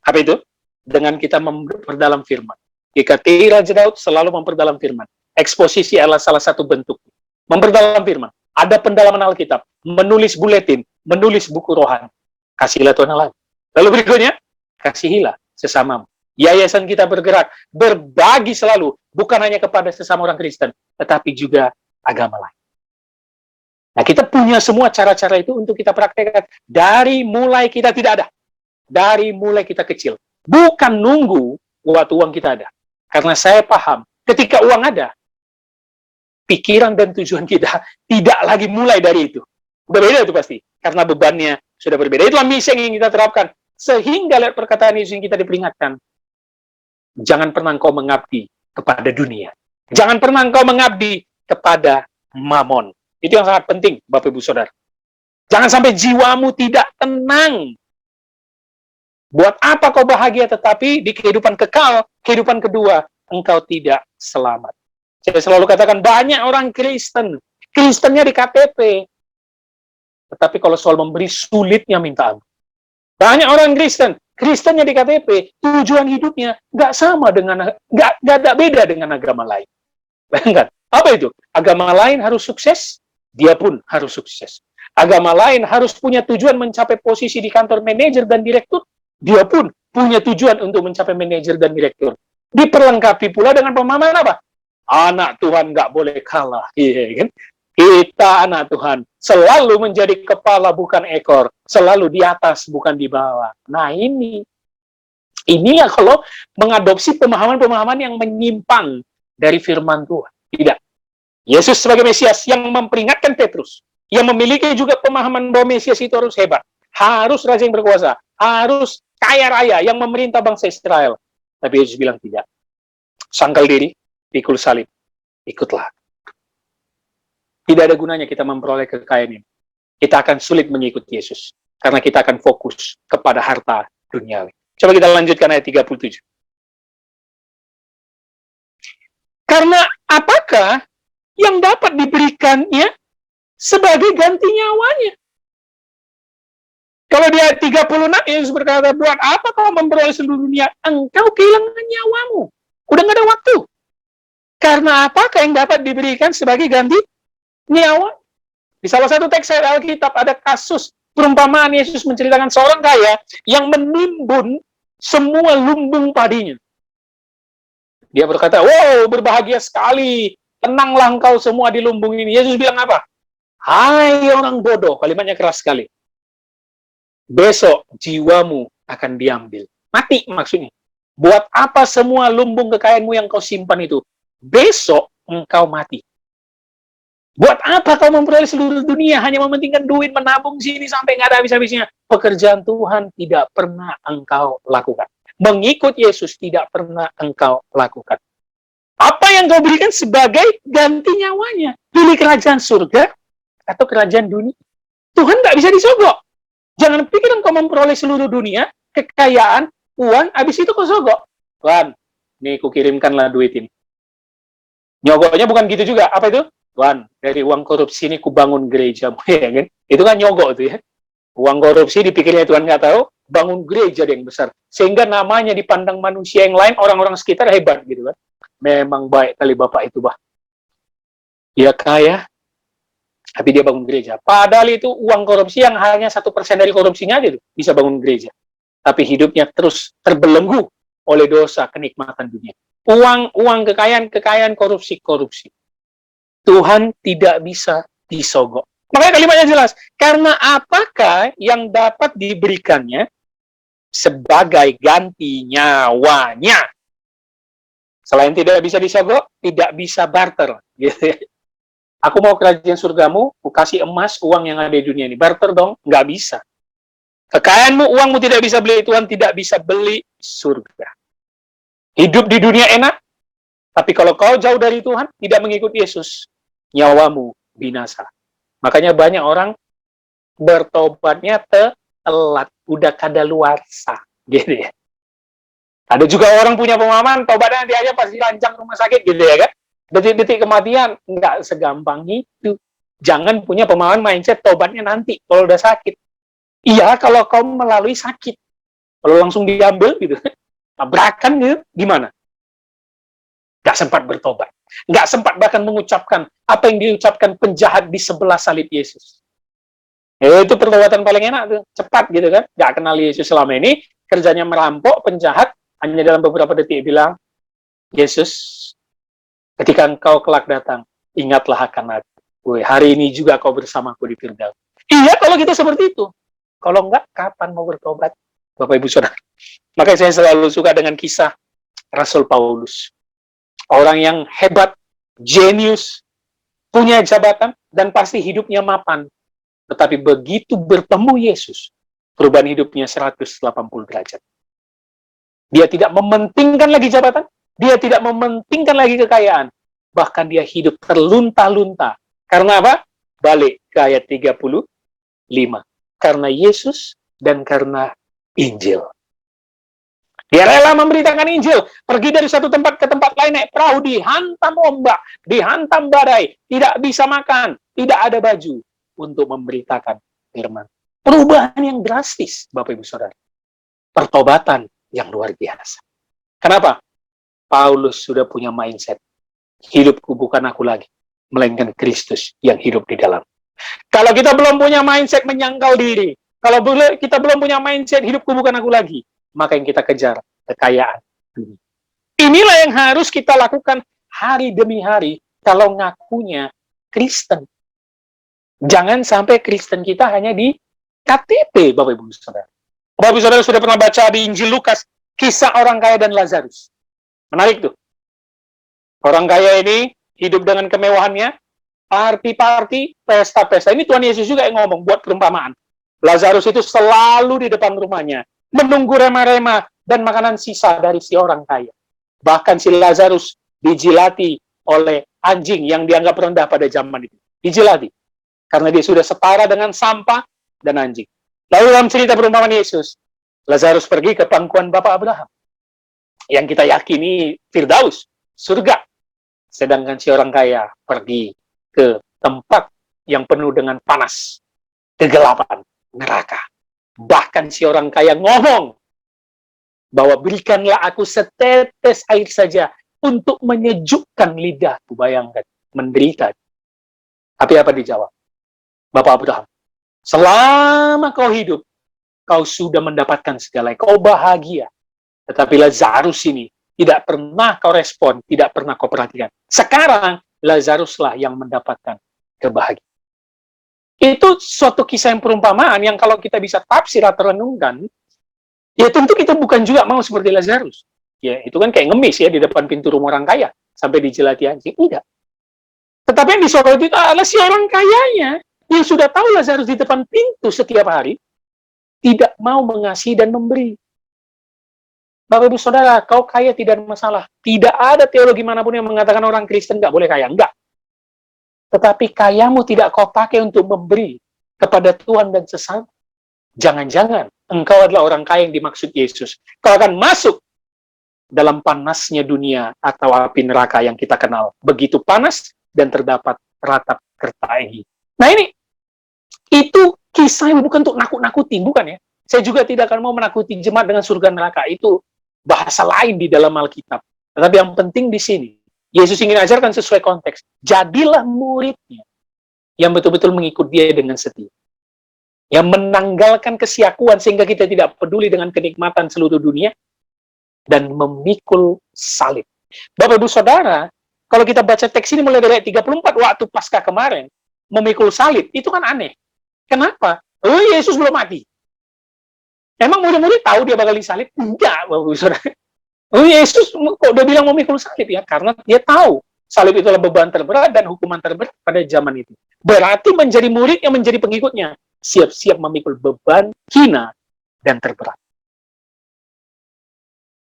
Apa itu? Dengan kita memperdalam firman. GKTI Raja Daud selalu memperdalam firman. Eksposisi adalah salah satu bentuk. Memperdalam firman. Ada pendalaman Alkitab. Menulis buletin. Menulis buku rohani. Kasihlah Tuhan Allah. Lalu berikutnya, kasihilah sesamamu. Yayasan kita bergerak, berbagi selalu. Bukan hanya kepada sesama orang Kristen, tetapi juga agama lain. Nah, kita punya semua cara-cara itu untuk kita praktekkan. Dari mulai kita tidak ada. Dari mulai kita kecil. Bukan nunggu waktu uang kita ada. Karena saya paham, ketika uang ada, pikiran dan tujuan kita tidak lagi mulai dari itu. Udah beda itu pasti. Karena bebannya sudah berbeda. Itulah misi yang ingin kita terapkan. Sehingga lihat perkataan Yesus yang kita diperingatkan. Jangan pernah engkau mengabdi kepada dunia. Jangan pernah engkau mengabdi kepada mamon. Itu yang sangat penting, Bapak Ibu Saudara. Jangan sampai jiwamu tidak tenang. Buat apa kau bahagia tetapi di kehidupan kekal, kehidupan kedua, engkau tidak selamat. Saya selalu katakan banyak orang Kristen. Kristennya di KTP. Tetapi kalau soal memberi, sulitnya minta ampun. Banyak orang Kristen. Kristennya di KTP, tujuan hidupnya nggak sama dengan, nggak ada beda dengan agama lain. Bayangkan, apa itu? Agama lain harus sukses, dia pun harus sukses. Agama lain harus punya tujuan mencapai posisi di kantor manajer dan direktur. Dia pun punya tujuan untuk mencapai manajer dan direktur. Diperlengkapi pula dengan pemahaman apa? Anak Tuhan nggak boleh kalah. Iya kan? Kita anak Tuhan selalu menjadi kepala bukan ekor. Selalu di atas bukan di bawah. Nah inilah kalau mengadopsi pemahaman-pemahaman yang menyimpang dari firman Tuhan. Tidak. Yesus sebagai Mesias yang memperingatkan Petrus, yang memiliki juga pemahaman bahwa Mesias itu harus hebat, harus raja yang berkuasa, harus kaya raya yang memerintah bangsa Israel. Tapi Yesus bilang tidak. Sangkal diri, pikul salib, ikutlah. Tidak ada gunanya kita memperoleh kekayaan ini. Kita akan sulit mengikuti Yesus. Karena kita akan fokus kepada harta duniawi. Coba kita lanjutkan ayat 37. Karena apakah yang dapat diberikannya sebagai ganti nyawanya? Kalau di ayat 36, Yesus berkata, buat apa kau memperoleh seluruh dunia? Engkau kehilangan nyawamu. Udah nggak ada waktu. Karena apakah yang dapat diberikan sebagai ganti nyawa? Di salah satu teks Alkitab ada kasus perumpamaan Yesus menceritakan seorang kaya yang menimbun semua lumbung padinya. Dia berkata, wow, berbahagia sekali. Tenanglah engkau semua di lumbung ini. Yesus bilang apa? Hai orang bodoh. Kalimatnya keras sekali. Besok jiwamu akan diambil. Mati maksudnya. Buat apa semua lumbung kekayaanmu yang kau simpan itu? Besok engkau mati. Buat apa kau memperoleh seluruh dunia hanya mementingkan duit, menabung sini sampai nggak ada habis-habisnya? Pekerjaan Tuhan tidak pernah engkau lakukan. Mengikut Yesus tidak pernah engkau lakukan. Apa yang kau berikan sebagai ganti nyawanya? Pilih kerajaan surga atau kerajaan dunia? Tuhan nggak bisa disogok. Jangan pikir engkau memperoleh seluruh dunia, kekayaan, uang, habis itu kau sogok. Tuhan, nih kukirimkanlah duit ini. Nyogoknya bukan gitu juga. Apa itu? Tuhan, dari uang korupsi ini kubangun gereja. Ya, kan? Itu kan nyogok tuh ya. Uang korupsi dipikirnya Tuhan nggak tahu, bangun gereja yang besar. Sehingga namanya dipandang manusia yang lain, orang-orang sekitar hebat gitu kan. Memang baik kali Bapak itu, bah. Dia kaya, tapi dia bangun gereja. Padahal itu uang korupsi yang hanya 1% dari korupsinya aja tuh, bisa bangun gereja. Tapi hidupnya terus terbelenggu oleh dosa kenikmatan dunia. Uang, kekayaan, korupsi. Tuhan tidak bisa disogok. Makanya kalimatnya jelas. Karena apakah yang dapat diberikannya sebagai ganti nyawanya? Selain tidak bisa disogok, tidak bisa barter. Gitu. Aku mau kerajaan surgamu, aku kasih emas, uang yang ada di dunia ini. Barter dong? Nggak bisa. Kekayaanmu, uangmu tidak bisa beli, Tuhan tidak bisa beli surga. Hidup di dunia enak, tapi kalau kau jauh dari Tuhan, tidak mengikuti Yesus, nyawamu binasa. Makanya banyak orang bertobatnya telat, udah kadaluarsa, gitu ya. Ada juga orang punya pemahaman, tobatnya nanti aja pasti rancang rumah sakit, gitu ya kan. Detik-detik kematian, nggak segampang itu. Jangan punya pemahaman mindset tobatnya nanti, kalau udah sakit. Iya, kalau kau melalui sakit. Kalau langsung diambil, gitu, tabrakan gitu, gimana? Nggak sempat bertobat. Nggak sempat bahkan mengucapkan apa yang diucapkan penjahat di sebelah salib Yesus. Itu pertobatan paling enak tuh, cepat gitu kan. Nggak kenal Yesus selama ini, kerjanya merampok, penjahat, hanya dalam beberapa detik bilang, Yesus, ketika engkau kelak datang, ingatlah akan aku. Hari ini juga kau bersamaku di Firdaus. Iya, kalau kita seperti itu. Kalau enggak, kapan mau bertobat? Bapak Ibu Saudara. Makanya saya selalu suka dengan kisah Rasul Paulus. Orang yang hebat, jenius, punya jabatan, dan pasti hidupnya mapan. Tetapi begitu bertemu Yesus, perubahan hidupnya 180 derajat. Dia tidak mementingkan lagi jabatan, dia tidak mementingkan lagi kekayaan. Bahkan dia hidup terlunta-lunta. Karena apa? Balik ke ayat 35. Karena Yesus dan karena Injil. Dia rela memberitakan Injil. Pergi dari satu tempat ke tempat lain, naik perahu, dihantam ombak, dihantam badai, tidak bisa makan, tidak ada baju untuk memberitakan firman. Perubahan yang drastis, Bapak Ibu Saudara. Pertobatan yang luar biasa. Kenapa? Paulus sudah punya mindset. Hidupku bukan aku lagi, melainkan Kristus yang hidup di dalam. Kalau kita belum punya mindset menyangkal diri, kalau kita belum punya mindset hidupku bukan aku lagi, maka yang kita kejar kekayaan dunia. Inilah yang harus kita lakukan hari demi hari kalau ngakunya Kristen. Jangan sampai Kristen kita hanya di KTP, Bapak Ibu Saudara. Bapak Ibu Saudara sudah pernah baca di Injil Lukas kisah orang kaya dan Lazarus. Menarik tuh. Orang kaya ini hidup dengan kemewahannya, party-party, pesta-pesta. Ini Tuhan Yesus juga yang ngomong, buat perumpamaan. Lazarus itu selalu di depan rumahnya, menunggu rema-rema dan makanan sisa dari si orang kaya. Bahkan si Lazarus dijilati oleh anjing yang dianggap rendah pada zaman itu. Dijilati. Karena dia sudah setara dengan sampah dan anjing. Lalu dalam cerita perumpamaan Yesus, Lazarus pergi ke pangkuan Bapak Abraham. Yang kita yakini Firdaus, surga. Sedangkan si orang kaya pergi ke tempat yang penuh dengan panas, kegelapan, neraka. Bahkan si orang kaya ngomong bahwa berikanlah aku setetes air saja untuk menyejukkan lidahku. Bayangkan, menderita. Tapi apa dijawab? Bapak Abraham, selama kau hidup, kau sudah mendapatkan segala, kau bahagia. Tetapi Lazarus ini tidak pernah kau respon, tidak pernah kau perhatikan. Sekarang, Lazaruslah yang mendapatkan kebahagiaan. Itu suatu kisah yang perumpamaan yang kalau kita bisa tafsir atau renungkan, ya tentu kita bukan juga mau seperti Lazarus. Ya, itu kan kayak ngemis ya di depan pintu rumah orang kaya, sampai dijelati anjing. Tidak. Tetapi yang disorot itu adalah si orang kayanya, yang sudah tahu Lazarus di depan pintu setiap hari, tidak mau mengasihi dan memberi. Bapak Ibu Saudara, kau kaya tidak ada masalah. Tidak ada teologi manapun yang mengatakan orang Kristen nggak boleh kaya. Enggak. Tetapi kayamu tidak kau pakai untuk memberi kepada Tuhan dan sesama. Jangan-jangan engkau adalah orang kaya yang dimaksud Yesus. Kau akan masuk dalam panasnya dunia atau api neraka yang kita kenal. Begitu panas dan terdapat ratap kertahi. Nah ini, itu kisah yang bukan untuk nakut-nakutin, bukan ya? Saya juga tidak akan mau menakuti jemaat dengan surga neraka. Itu bahasa lain di dalam Alkitab. Tetapi yang penting di sini, Yesus ingin ajarkan sesuai konteks. Jadilah muridnya yang betul-betul mengikut dia dengan setia. Yang menanggalkan kesiakuan sehingga kita tidak peduli dengan kenikmatan seluruh dunia dan memikul salib. Bapak Ibu Saudara, kalau kita baca teks ini mulai dari ayat 34 waktu Paskah kemarin, memikul salib, itu kan aneh. Kenapa? Oh, Yesus belum mati. Emang murid-murid tahu dia bakal disalib? Enggak, Bapak Ibu Saudara. Oh, Yesus kok udah bilang memikul salib ya? Karena dia tahu salib itu adalah beban terberat dan hukuman terberat pada zaman itu. Berarti menjadi murid yang menjadi pengikutnya siap-siap memikul beban hina dan terberat.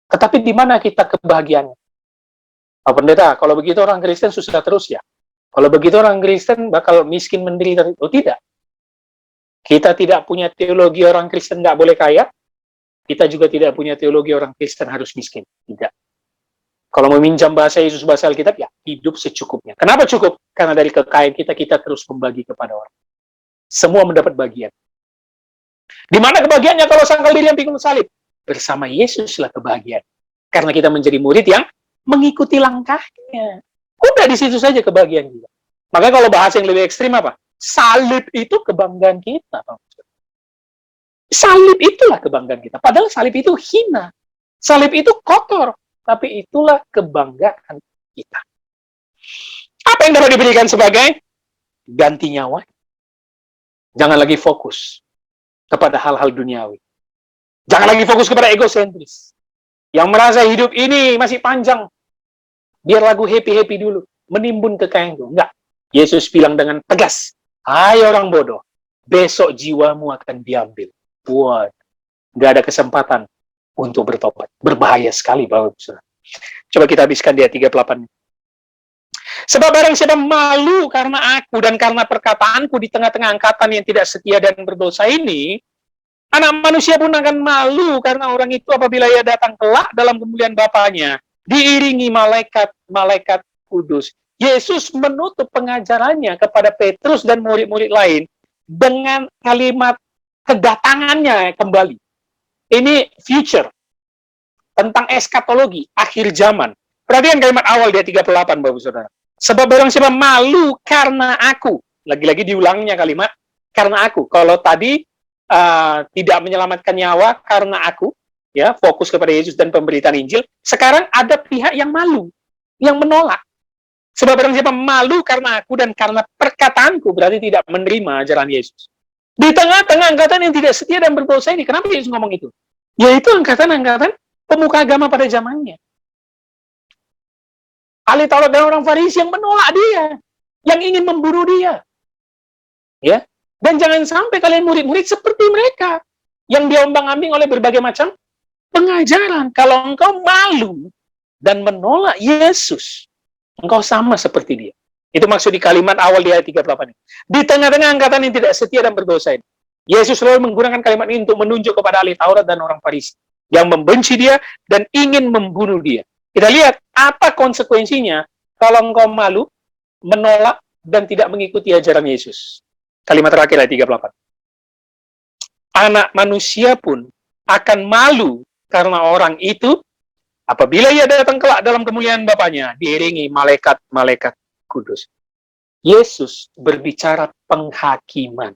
Tetapi di mana kita kebahagiaannya? Pak Pendeta, kalau begitu orang Kristen susah terus ya? Kalau begitu orang Kristen bakal miskin menderita? Oh tidak. Kita tidak punya teologi orang Kristen nggak boleh kaya. Kita juga tidak punya teologi orang Kristen harus miskin. Tidak. Kalau meminjam bahasa Yesus, bahasa Alkitab, ya hidup secukupnya. Kenapa cukup? Karena dari kekayaan kita terus membagi kepada orang. Semua mendapat bagian. Di mana kebahagiaannya kalau sangkal diri yang pikul salib? Bersama Yesuslah kebahagiaan. Karena kita menjadi murid yang mengikuti langkahnya. Udah di situ saja kebahagiaan kita. Makanya kalau bahasa yang lebih ekstrim apa? Salib itu kebanggaan kita. Salib itulah kebanggaan kita. Padahal salib itu hina. Salib itu kotor. Tapi itulah kebanggaan kita. Apa yang dapat diberikan sebagai ganti nyawa? Jangan lagi fokus kepada hal-hal duniawi. Jangan lagi fokus kepada egosentris. Yang merasa hidup ini masih panjang. Biar lagu happy-happy dulu. Menimbun kekayaan itu. Enggak. Yesus bilang dengan tegas. Hai orang bodoh. Besok jiwamu akan diambil. Buat. Nggak ada kesempatan untuk bertobat. Berbahaya sekali, Bapak Ibu Saudara. Coba kita habiskan di ayat 38. Sebab barang siapa malu karena aku dan karena perkataanku di tengah-tengah angkatan yang tidak setia dan berdosa ini, anak manusia pun akan malu karena orang itu apabila ia datang kelak dalam kemuliaan Bapanya, diiringi malaikat-malaikat kudus. Yesus menutup pengajarannya kepada Petrus dan murid-murid lain dengan kalimat kedatangannya kembali. Ini future. Tentang eskatologi, akhir zaman. Perhatikan kalimat awal di ayat 38, Bapak Saudara. Sebab barang siapa malu karena aku Lagi-lagi diulangnya kalimat, karena aku. Kalau tadi tidak menyelamatkan nyawa karena aku, ya, fokus kepada Yesus dan pemberitaan Injil, sekarang ada pihak yang malu, yang menolak. Sebab barang siapa malu karena aku dan karena perkataanku, berarti tidak menerima ajaran Yesus. Di tengah-tengah angkatan yang tidak setia dan berdosa ini, kenapa Yesus ngomong itu? Yaitu angkatan-angkatan pemuka agama pada zamannya. Ahli Taurat dan orang Farisi yang menolak dia, yang ingin membunuh dia. Ya, dan jangan sampai kalian murid-murid seperti mereka yang diombang-ambing oleh berbagai macam pengajaran. Kalau engkau malu dan menolak Yesus, engkau sama seperti dia. Itu maksud di kalimat awal di ayat 38 ini. Di tengah-tengah angkatan yang tidak setia dan berdosa ini, Yesus selalu menggunakan kalimat ini untuk menunjuk kepada ahli Taurat dan orang Farisi yang membenci dia dan ingin membunuh dia. Kita lihat apa konsekuensinya kalau engkau malu, menolak, dan tidak mengikuti ajaran Yesus. Kalimat terakhir ayat 38. Anak manusia pun akan malu karena orang itu apabila ia datang kelak dalam kemuliaan Bapaknya, diiringi malaikat-malaikat kudus. Yesus berbicara penghakiman.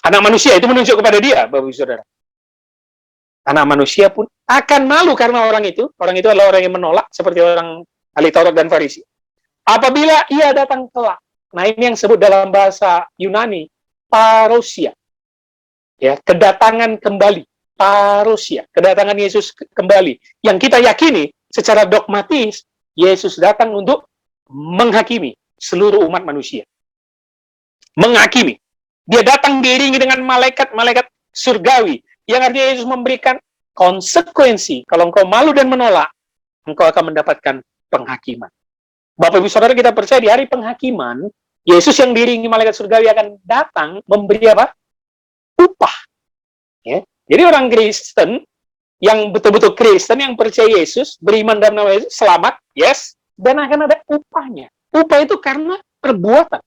Anak manusia itu menunjuk kepada dia, Bapak Ibu Saudara. Anak manusia pun akan malu karena orang itu adalah orang yang menolak, seperti orang ahli Taurat dan Farisi. Apabila ia datang kelak. Nah, ini yang disebut dalam bahasa Yunani, parousia. Ya, kedatangan kembali. Parousia, kedatangan Yesus kembali. Yang kita yakini secara dogmatis, Yesus datang untuk menghakimi seluruh umat manusia. Menghakimi. Dia datang diiringi dengan malaikat-malaikat surgawi. Yang artinya Yesus memberikan konsekuensi. Kalau engkau malu dan menolak, engkau akan mendapatkan penghakiman. Bapak Ibu Saudara, kita percaya di hari penghakiman, Yesus yang diiringi malaikat surgawi akan datang memberi apa? Upah. Ya. Jadi orang Kristen, yang betul-betul Kristen, yang percaya Yesus, beriman dalam nama Yesus, selamat, yes, dan akan ada upahnya. Upah itu karena perbuatan.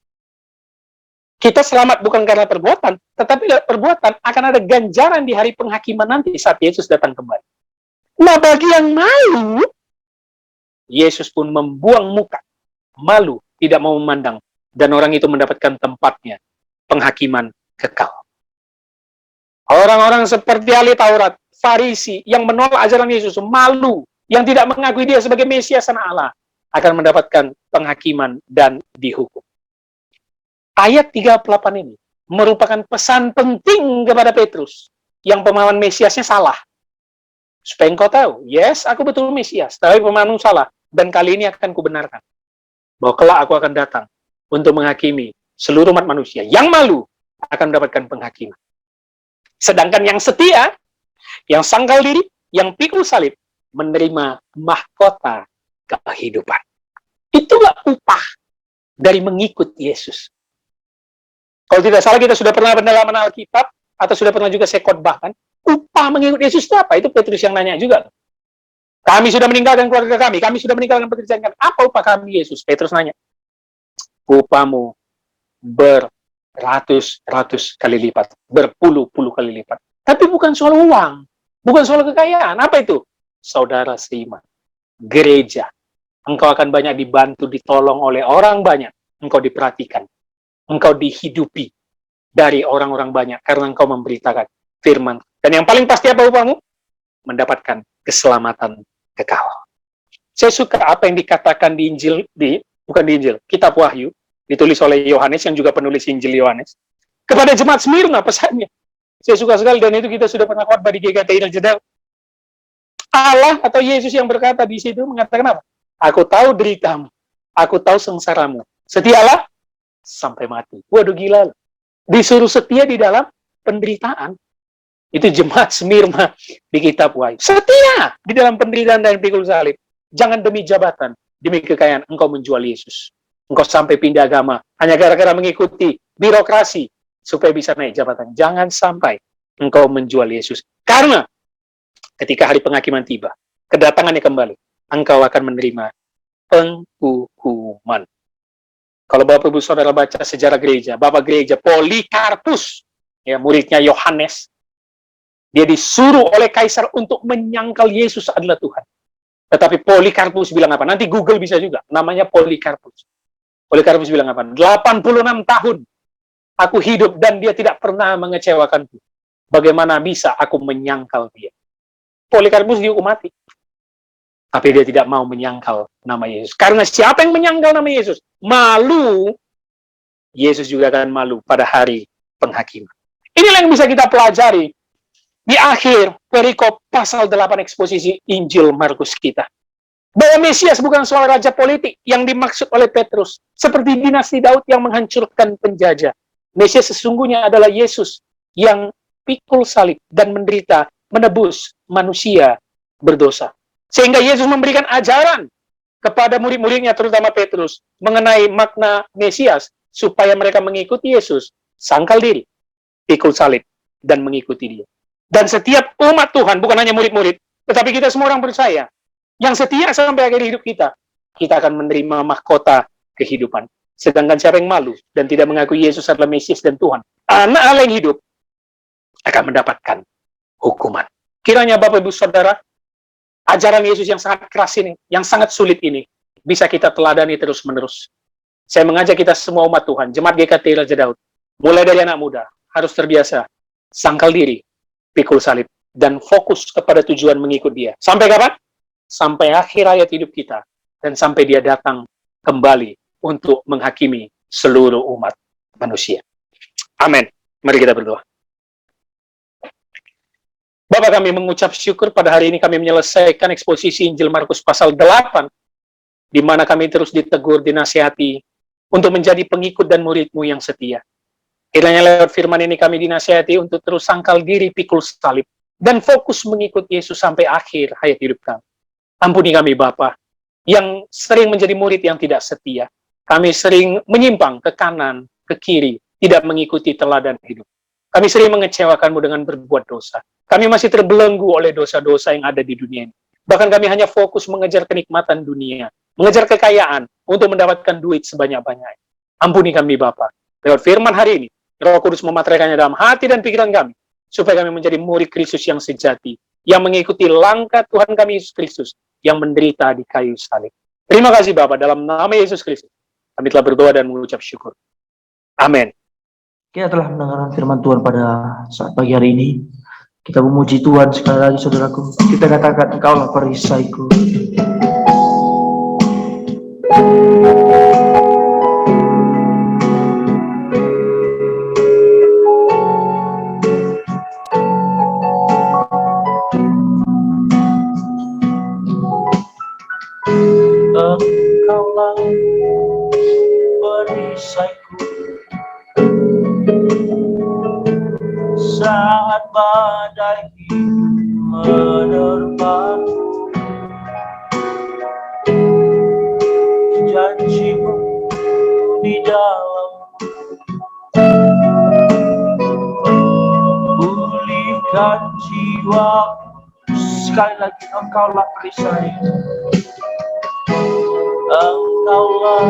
Kita selamat bukan karena perbuatan, tetapi perbuatan akan ada ganjaran di hari penghakiman nanti saat Yesus datang kembali. Nah, bagi yang malu, Yesus pun membuang muka, malu, tidak mau memandang, dan orang itu mendapatkan tempatnya, penghakiman kekal. Orang-orang seperti ahli Taurat, Farisi, yang menolak ajaran Yesus, malu, yang tidak mengakui dia sebagai Mesias anak Allah, akan mendapatkan penghakiman dan dihukum. Ayat 38 ini merupakan pesan penting kepada Petrus, yang pemahaman Mesiasnya salah. Supaya engkau tahu, yes, aku betul Mesias, tapi pemahaman salah, dan kali ini akan kubenarkan. Bahwa kelak aku akan datang untuk menghakimi seluruh umat manusia. Yang malu akan mendapatkan penghakiman. Sedangkan yang setia, yang sangkal diri, yang pikul salib, menerima mahkota kehidupan. Itulah upah dari mengikut Yesus. Kalau tidak salah, kita sudah pernah pendalaman Alkitab, atau sudah pernah juga saya khotbahkan, upah mengikut Yesus itu apa? Itu Petrus yang nanya juga. Kami sudah meninggalkan keluarga kami sudah meninggalkan pekerjaan kami. Apa upah kami, Yesus? Petrus nanya. Upahmu beratus-ratus kali lipat, berpuluh-puluh kali lipat. Tapi bukan soal uang, bukan soal kekayaan. Apa itu? Saudara seiman, gereja. Engkau akan banyak dibantu, ditolong oleh orang banyak. Engkau diperhatikan, engkau dihidupi dari orang-orang banyak karena engkau memberitakan firman. Dan yang paling pasti apa upahmu? Mendapatkan keselamatan kekal. Saya suka apa yang dikatakan di Injil, bukan di Injil, Kitab Wahyu, ditulis oleh Yohanes, yang juga penulis Injil Yohanes. Kepada jemaat Smyrna pesannya. Saya suka sekali, dan itu kita sudah pernah khotbah di GKT Raja. Allah atau Yesus yang berkata di situ mengatakan apa? Aku tahu deritamu, aku tahu sengsaramu. Setialah sampai mati. Waduh, gila. Disuruh setia di dalam penderitaan. Itu jemaat Smyrna di Kitab Wahyu. Setia di dalam penderitaan dan pikul salib. Jangan demi jabatan, demi kekayaan engkau menjual Yesus. Engkau sampai pindah agama hanya gara-gara mengikuti birokrasi supaya bisa naik jabatan. Jangan sampai engkau menjual Yesus. Karena ketika hari penghakiman tiba, kedatangannya kembali, engkau akan menerima penghukuman. Kalau Bapak Ibu Saudara baca sejarah gereja, Bapak Gereja Polikarpus, ya, muridnya Yohanes, dia disuruh oleh kaisar untuk menyangkal Yesus adalah Tuhan. Tetapi Polikarpus bilang apa? Nanti Google bisa juga. Namanya Polikarpus. Polikarpus bilang apa? 86 tahun aku hidup dan dia tidak pernah mengecewakanku. Bagaimana bisa aku menyangkal dia? Polikarpus dihukum mati. Tapi dia tidak mau menyangkal nama Yesus. Karena siapa yang menyangkal nama Yesus? Malu. Yesus juga akan malu pada hari penghakiman. Inilah yang bisa kita pelajari di akhir perikop pasal 8 eksposisi Injil Markus kita. Bahwa Mesias bukan soal raja politik yang dimaksud oleh Petrus. Seperti dinasti Daud yang menghancurkan penjajah. Mesias sesungguhnya adalah Yesus yang pikul salib dan menderita menebus manusia berdosa. Sehingga Yesus memberikan ajaran kepada murid-muridnya, terutama Petrus, mengenai makna Mesias, supaya mereka mengikuti Yesus, sangkal diri, pikul salib, dan mengikuti dia. Dan setiap umat Tuhan, bukan hanya murid-murid, tetapi kita semua orang percaya, yang setia sampai akhir hidup kita akan menerima mahkota kehidupan. Sedangkan siapa yang malu dan tidak mengakui Yesus adalah Mesias dan Tuhan, anak Allah yang hidup, akan mendapatkan hukuman. Kiranya Bapak Ibu Saudara, ajaran Yesus yang sangat keras ini, yang sangat sulit ini, bisa kita teladani terus-menerus. Saya mengajak kita semua umat Tuhan, Jemaat GKT Raja Daud, mulai dari anak muda, harus terbiasa, sangkal diri, pikul salib, dan fokus kepada tujuan mengikut dia. Sampai kapan? Sampai akhir hayat hidup kita, dan sampai dia datang kembali untuk menghakimi seluruh umat manusia. Amin. Mari kita berdoa. Bapak, kami mengucap syukur pada hari ini kami menyelesaikan eksposisi Injil Markus pasal 8, di mana kami terus ditegur, dinasihati, untuk menjadi pengikut dan murid-Mu yang setia. Kiranya lewat firman ini kami dinasihati untuk terus sangkal diri, pikul salib, dan fokus mengikut Yesus sampai akhir hayat hidup kami. Ampuni kami Bapa, yang sering menjadi murid yang tidak setia. Kami sering menyimpang ke kanan, ke kiri, tidak mengikuti teladan hidup. Kami sering mengecewakan-Mu dengan berbuat dosa. Kami masih terbelenggu oleh dosa-dosa yang ada di dunia ini. Bahkan kami hanya fokus mengejar kenikmatan dunia, mengejar kekayaan untuk mendapatkan duit sebanyak-banyaknya. Ampuni kami Bapa. Lewat firman hari ini, Roh Kudus memateraikannya dalam hati dan pikiran kami, supaya kami menjadi murid Kristus yang sejati, yang mengikuti langkah Tuhan kami Yesus Kristus, yang menderita di kayu salib. Terima kasih Bapa, dalam nama Yesus Kristus, kami telah berdoa dan mengucap syukur. Amin. Kita telah mendengarkan firman Tuhan pada saat pagi hari ini. Kita memuji Tuhan sekali lagi, saudaraku. Kita katakan, Engkaulah perisaiku. Engkaulah perisaiku saat badai menerpaku. Janji-Mu di dalam pulihkan jiwaku. Sekali lagi, Engkaulah perisaiku. Engkaulah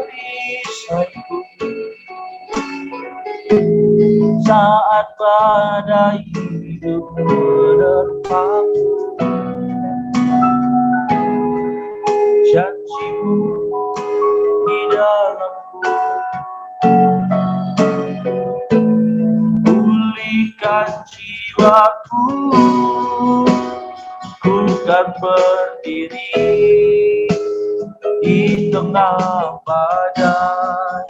perisaiku saat badai hidup menerpaku. Janji-Mu di dalamku pulihkan jiwaku. Ku kan berdiri di tengah badai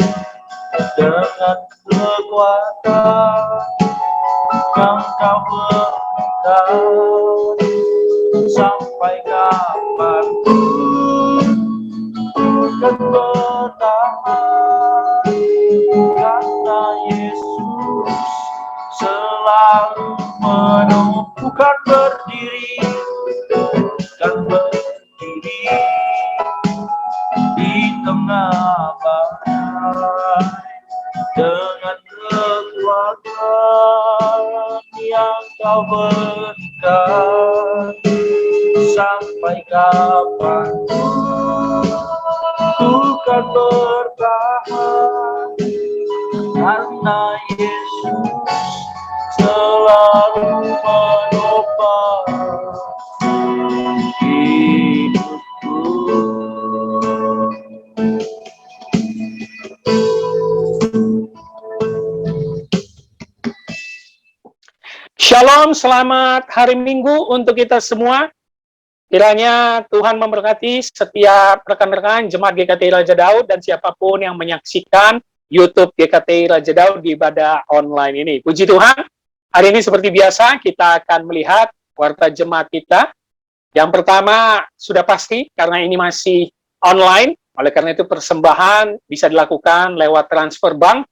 dengan kekuatan yang Kau berikan. Sampai kapanpun ku kan bertahan, karena Yesus selalu menumpukan berdiri, kan berdiri di tengah badai dengan kekuatan yang Kau berikan. Sampai kapanpun ku kan bertahan, karena Yesus selalu menopang hidupku. Shalom, selamat hari Minggu untuk kita semua. Kiranya Tuhan memberkati setiap rekan-rekan Jemaat GKTI Raja Daud dan siapapun yang menyaksikan YouTube GKTI Raja Daud di ibadah online ini. Puji Tuhan, hari ini seperti biasa kita akan melihat warta jemaat kita. Yang pertama sudah pasti karena ini masih online, oleh karena itu persembahan bisa dilakukan lewat transfer bank.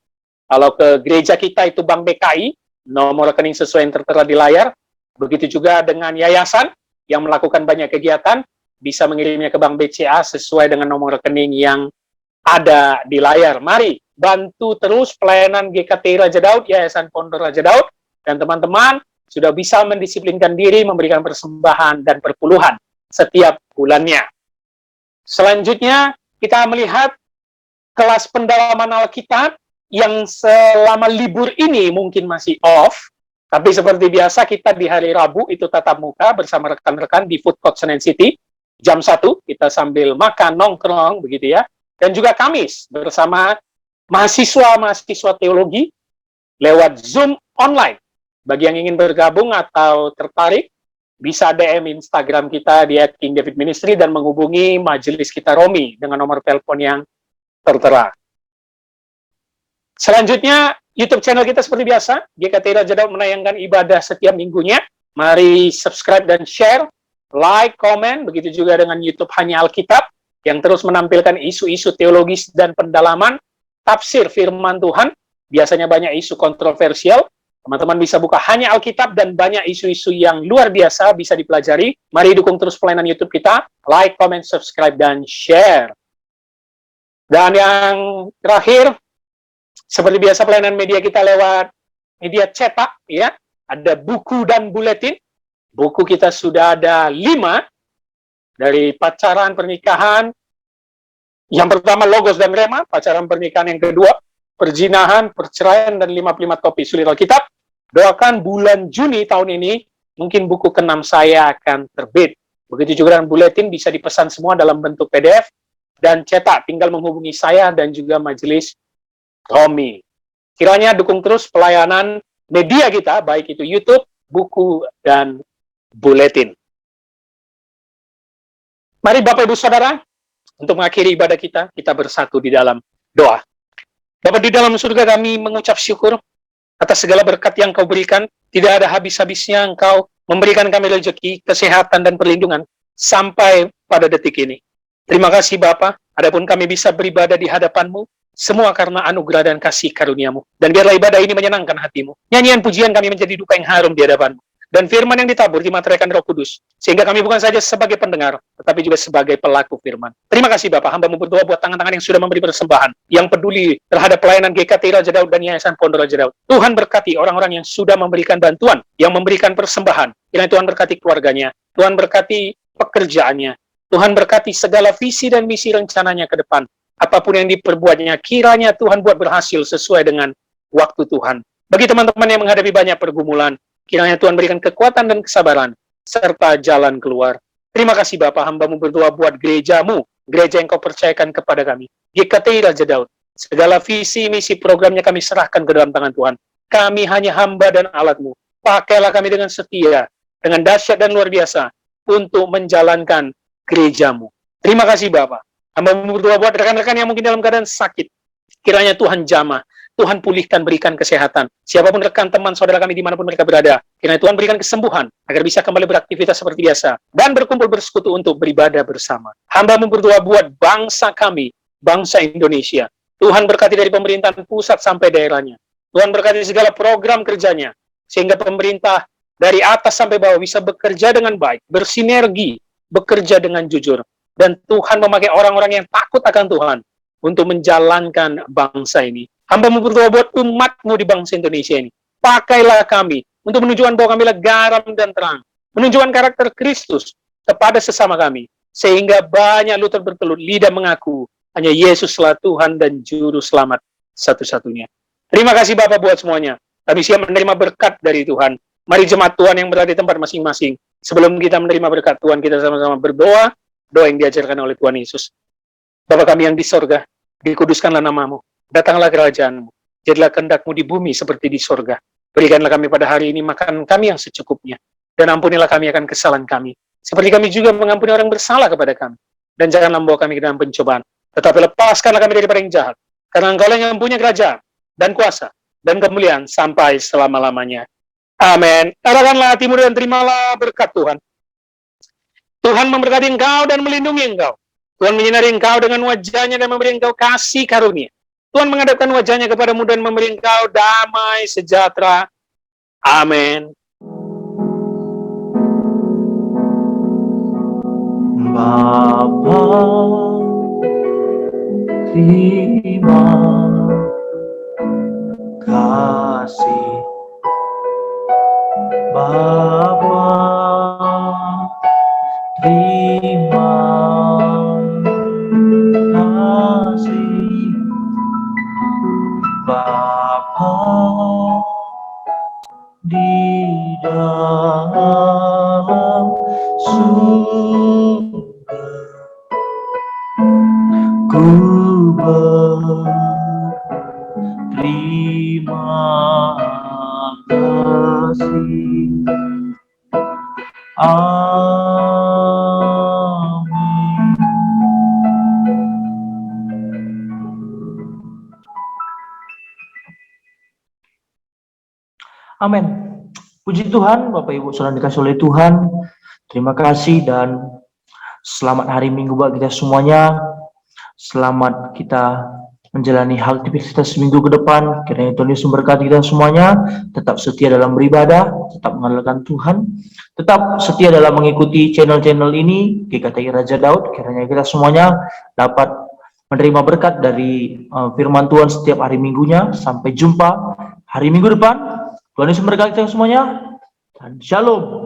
Kalau ke gereja kita itu Bank BKI, nomor rekening sesuai yang tertera di layar. Begitu juga dengan yayasan yang melakukan banyak kegiatan, bisa mengirimnya ke Bank BCA sesuai dengan nomor rekening yang ada di layar. Mari bantu terus pelayanan GKTI Raja Daud, Yayasan Pondok Raja Daud, dan teman-teman sudah bisa mendisiplinkan diri memberikan persembahan dan perpuluhan setiap bulannya. Selanjutnya, kita melihat kelas pendalaman Alkitab yang selama libur ini mungkin masih off, tapi seperti biasa kita di hari Rabu itu tatap muka bersama rekan-rekan di Food Court Senen City, jam 1, kita sambil makan, nongkrong, begitu ya. Dan juga Kamis bersama mahasiswa-mahasiswa teologi lewat Zoom online. Bagi yang ingin bergabung atau tertarik, bisa DM Instagram kita di @KingDavidMinistry dan menghubungi majelis kita Romi dengan nomor telepon yang tertera. Selanjutnya, YouTube channel kita seperti biasa, GKTI Raja Daud menayangkan ibadah setiap minggunya. Mari subscribe dan share, like, komen, begitu juga dengan YouTube Hanya Alkitab, yang terus menampilkan isu-isu teologis dan pendalaman, tafsir firman Tuhan, biasanya banyak isu kontroversial. Teman-teman bisa buka Hanya Alkitab dan banyak isu-isu yang luar biasa bisa dipelajari. Mari dukung terus pelayanan YouTube kita, like, comment, subscribe, dan share. Dan yang terakhir, seperti biasa pelayanan media kita lewat media cetak, ya. Ada buku dan buletin. Buku kita sudah ada 5, dari pacaran, pernikahan. Yang pertama, Logos dan Rema, pacaran pernikahan. Yang kedua, perzinahan, perceraian, dan 55 topik sulit Alkitab. Doakan bulan Juni tahun ini, mungkin buku ke-6 saya akan terbit. Begitu juga dengan buletin, bisa dipesan semua dalam bentuk PDF dan cetak. Tinggal menghubungi saya dan juga majelis Romi. Kiranya dukung terus pelayanan media kita, baik itu YouTube, buku, dan buletin. Mari Bapak Ibu Saudara, untuk mengakhiri ibadah kita bersatu di dalam doa. Bapak di dalam surga, kami mengucap syukur atas segala berkat yang Kau berikan. Tidak ada habis-habisnya Engkau memberikan kami rezeki, kesehatan, dan perlindungan sampai pada detik ini. Terima kasih Bapa, adapun kami bisa beribadah di hadapan-Mu, semua karena anugerah dan kasih karunia-Mu. Dan biarlah ibadah ini menyenangkan hati-Mu. Nyanyian pujian kami menjadi duka yang harum di hadapan-Mu. Dan firman yang ditabur dimateraikan Roh Kudus. Sehingga kami bukan saja sebagai pendengar, tetapi juga sebagai pelaku firman. Terima kasih Bapak, hamba-Mu berdoa buat tangan-tangan yang sudah memberi persembahan, yang peduli terhadap pelayanan GKTI Raja Daud dan Yayasan Pondok Raja Daud. Tuhan berkati orang-orang yang sudah memberikan bantuan, yang memberikan persembahan. Kiranya Tuhan berkati keluarganya, Tuhan berkati pekerjaannya, Tuhan berkati segala visi dan misi rencananya ke depan. Apapun yang diperbuatnya, kiranya Tuhan buat berhasil sesuai dengan waktu Tuhan. Bagi teman-teman yang menghadapi banyak pergumulan, kiranya Tuhan berikan kekuatan dan kesabaran, serta jalan keluar. Terima kasih Bapak, hamba-Mu berdoa buat gereja-Mu, gereja yang Kau percayakan kepada kami. GKTI Raja Daud, segala visi, misi, programnya kami serahkan ke dalam tangan Tuhan. Kami hanya hamba dan alat-Mu. Pakailah kami dengan setia, dengan dahsyat dan luar biasa, untuk menjalankan gereja-Mu. Terima kasih Bapak. Hamba berdoa buat rekan-rekan yang mungkin dalam keadaan sakit. Kiranya Tuhan jamah, Tuhan pulihkan, berikan kesehatan. Siapapun rekan, teman, saudara kami dimanapun mereka berada, kiranya Tuhan berikan kesembuhan, agar bisa kembali beraktivitas seperti biasa, dan berkumpul bersekutu untuk beribadah bersama. Hamba berdoa buat bangsa kami, bangsa Indonesia. Tuhan berkati dari pemerintahan pusat sampai daerahnya. Tuhan berkati segala program kerjanya, sehingga pemerintah dari atas sampai bawah bisa bekerja dengan baik, bersinergi, bekerja dengan jujur. Dan Tuhan memakai orang-orang yang takut akan Tuhan untuk menjalankan bangsa ini. Hamba berdoa buat umat-Mu di bangsa Indonesia ini. Pakailah kami untuk menunjukkan bahwa kamilah garam dan terang. Menunjukkan karakter Kristus kepada sesama kami. Sehingga banyak lutut bertelut, lidah mengaku hanya Yesuslah Tuhan dan Juru Selamat satu-satunya. Terima kasih Bapak buat semuanya. Kami siap menerima berkat dari Tuhan. Mari jemaat Tuhan yang berada di tempat masing-masing. Sebelum kita menerima berkat Tuhan, kita sama-sama berdoa. Doa yang diajarkan oleh Tuhan Yesus. Bapa kami yang di sorga, dikuduskanlah nama-Mu, datanglah kerajaan-Mu, jadilah kehendak-Mu di bumi seperti di sorga. Berikanlah kami pada hari ini makan kami yang secukupnya, dan ampunilah kami akan kesalahan kami, seperti kami juga mengampuni orang bersalah kepada kami. Dan janganlah membawa kami ke dalam pencobaan, tetapi lepaskanlah kami daripada yang jahat. Karena Engkau yang punya kerajaan, dan kuasa, dan kemuliaan, sampai selama-lamanya. Amin. Arahkanlah hatimu dan terimalah berkat Tuhan. Tuhan memberkati engkau dan melindungi engkau. Tuhan menyinari engkau dengan wajahnya dan memberi engkau kasih karunia. Tuhan menghadapkan wajahnya kepadamu dan memberi engkau damai sejahtera. Amin. Bapa, terima kasih. Bapa, terima kasih. Bapa di dalam surga, ku berterima kasih. Amin. Amin. Puji Tuhan, Bapak Ibu saudara dikasih oleh Tuhan. Terima kasih dan selamat hari Minggu bagi kita semuanya. Selamat kita menjalani aktivitas minggu ke depan. Kiranya Tuhan Yesus memberkati kita semuanya. Tetap setia dalam beribadah, tetap mengandalkan Tuhan, tetap setia dalam mengikuti channel-channel ini, GKTI Raja Daud. Kiranya kita semuanya dapat menerima berkat dari firman Tuhan setiap hari minggunya. Sampai jumpa hari Minggu depan. Tuhan Yesus memberkati kita semuanya. Dan Shalom.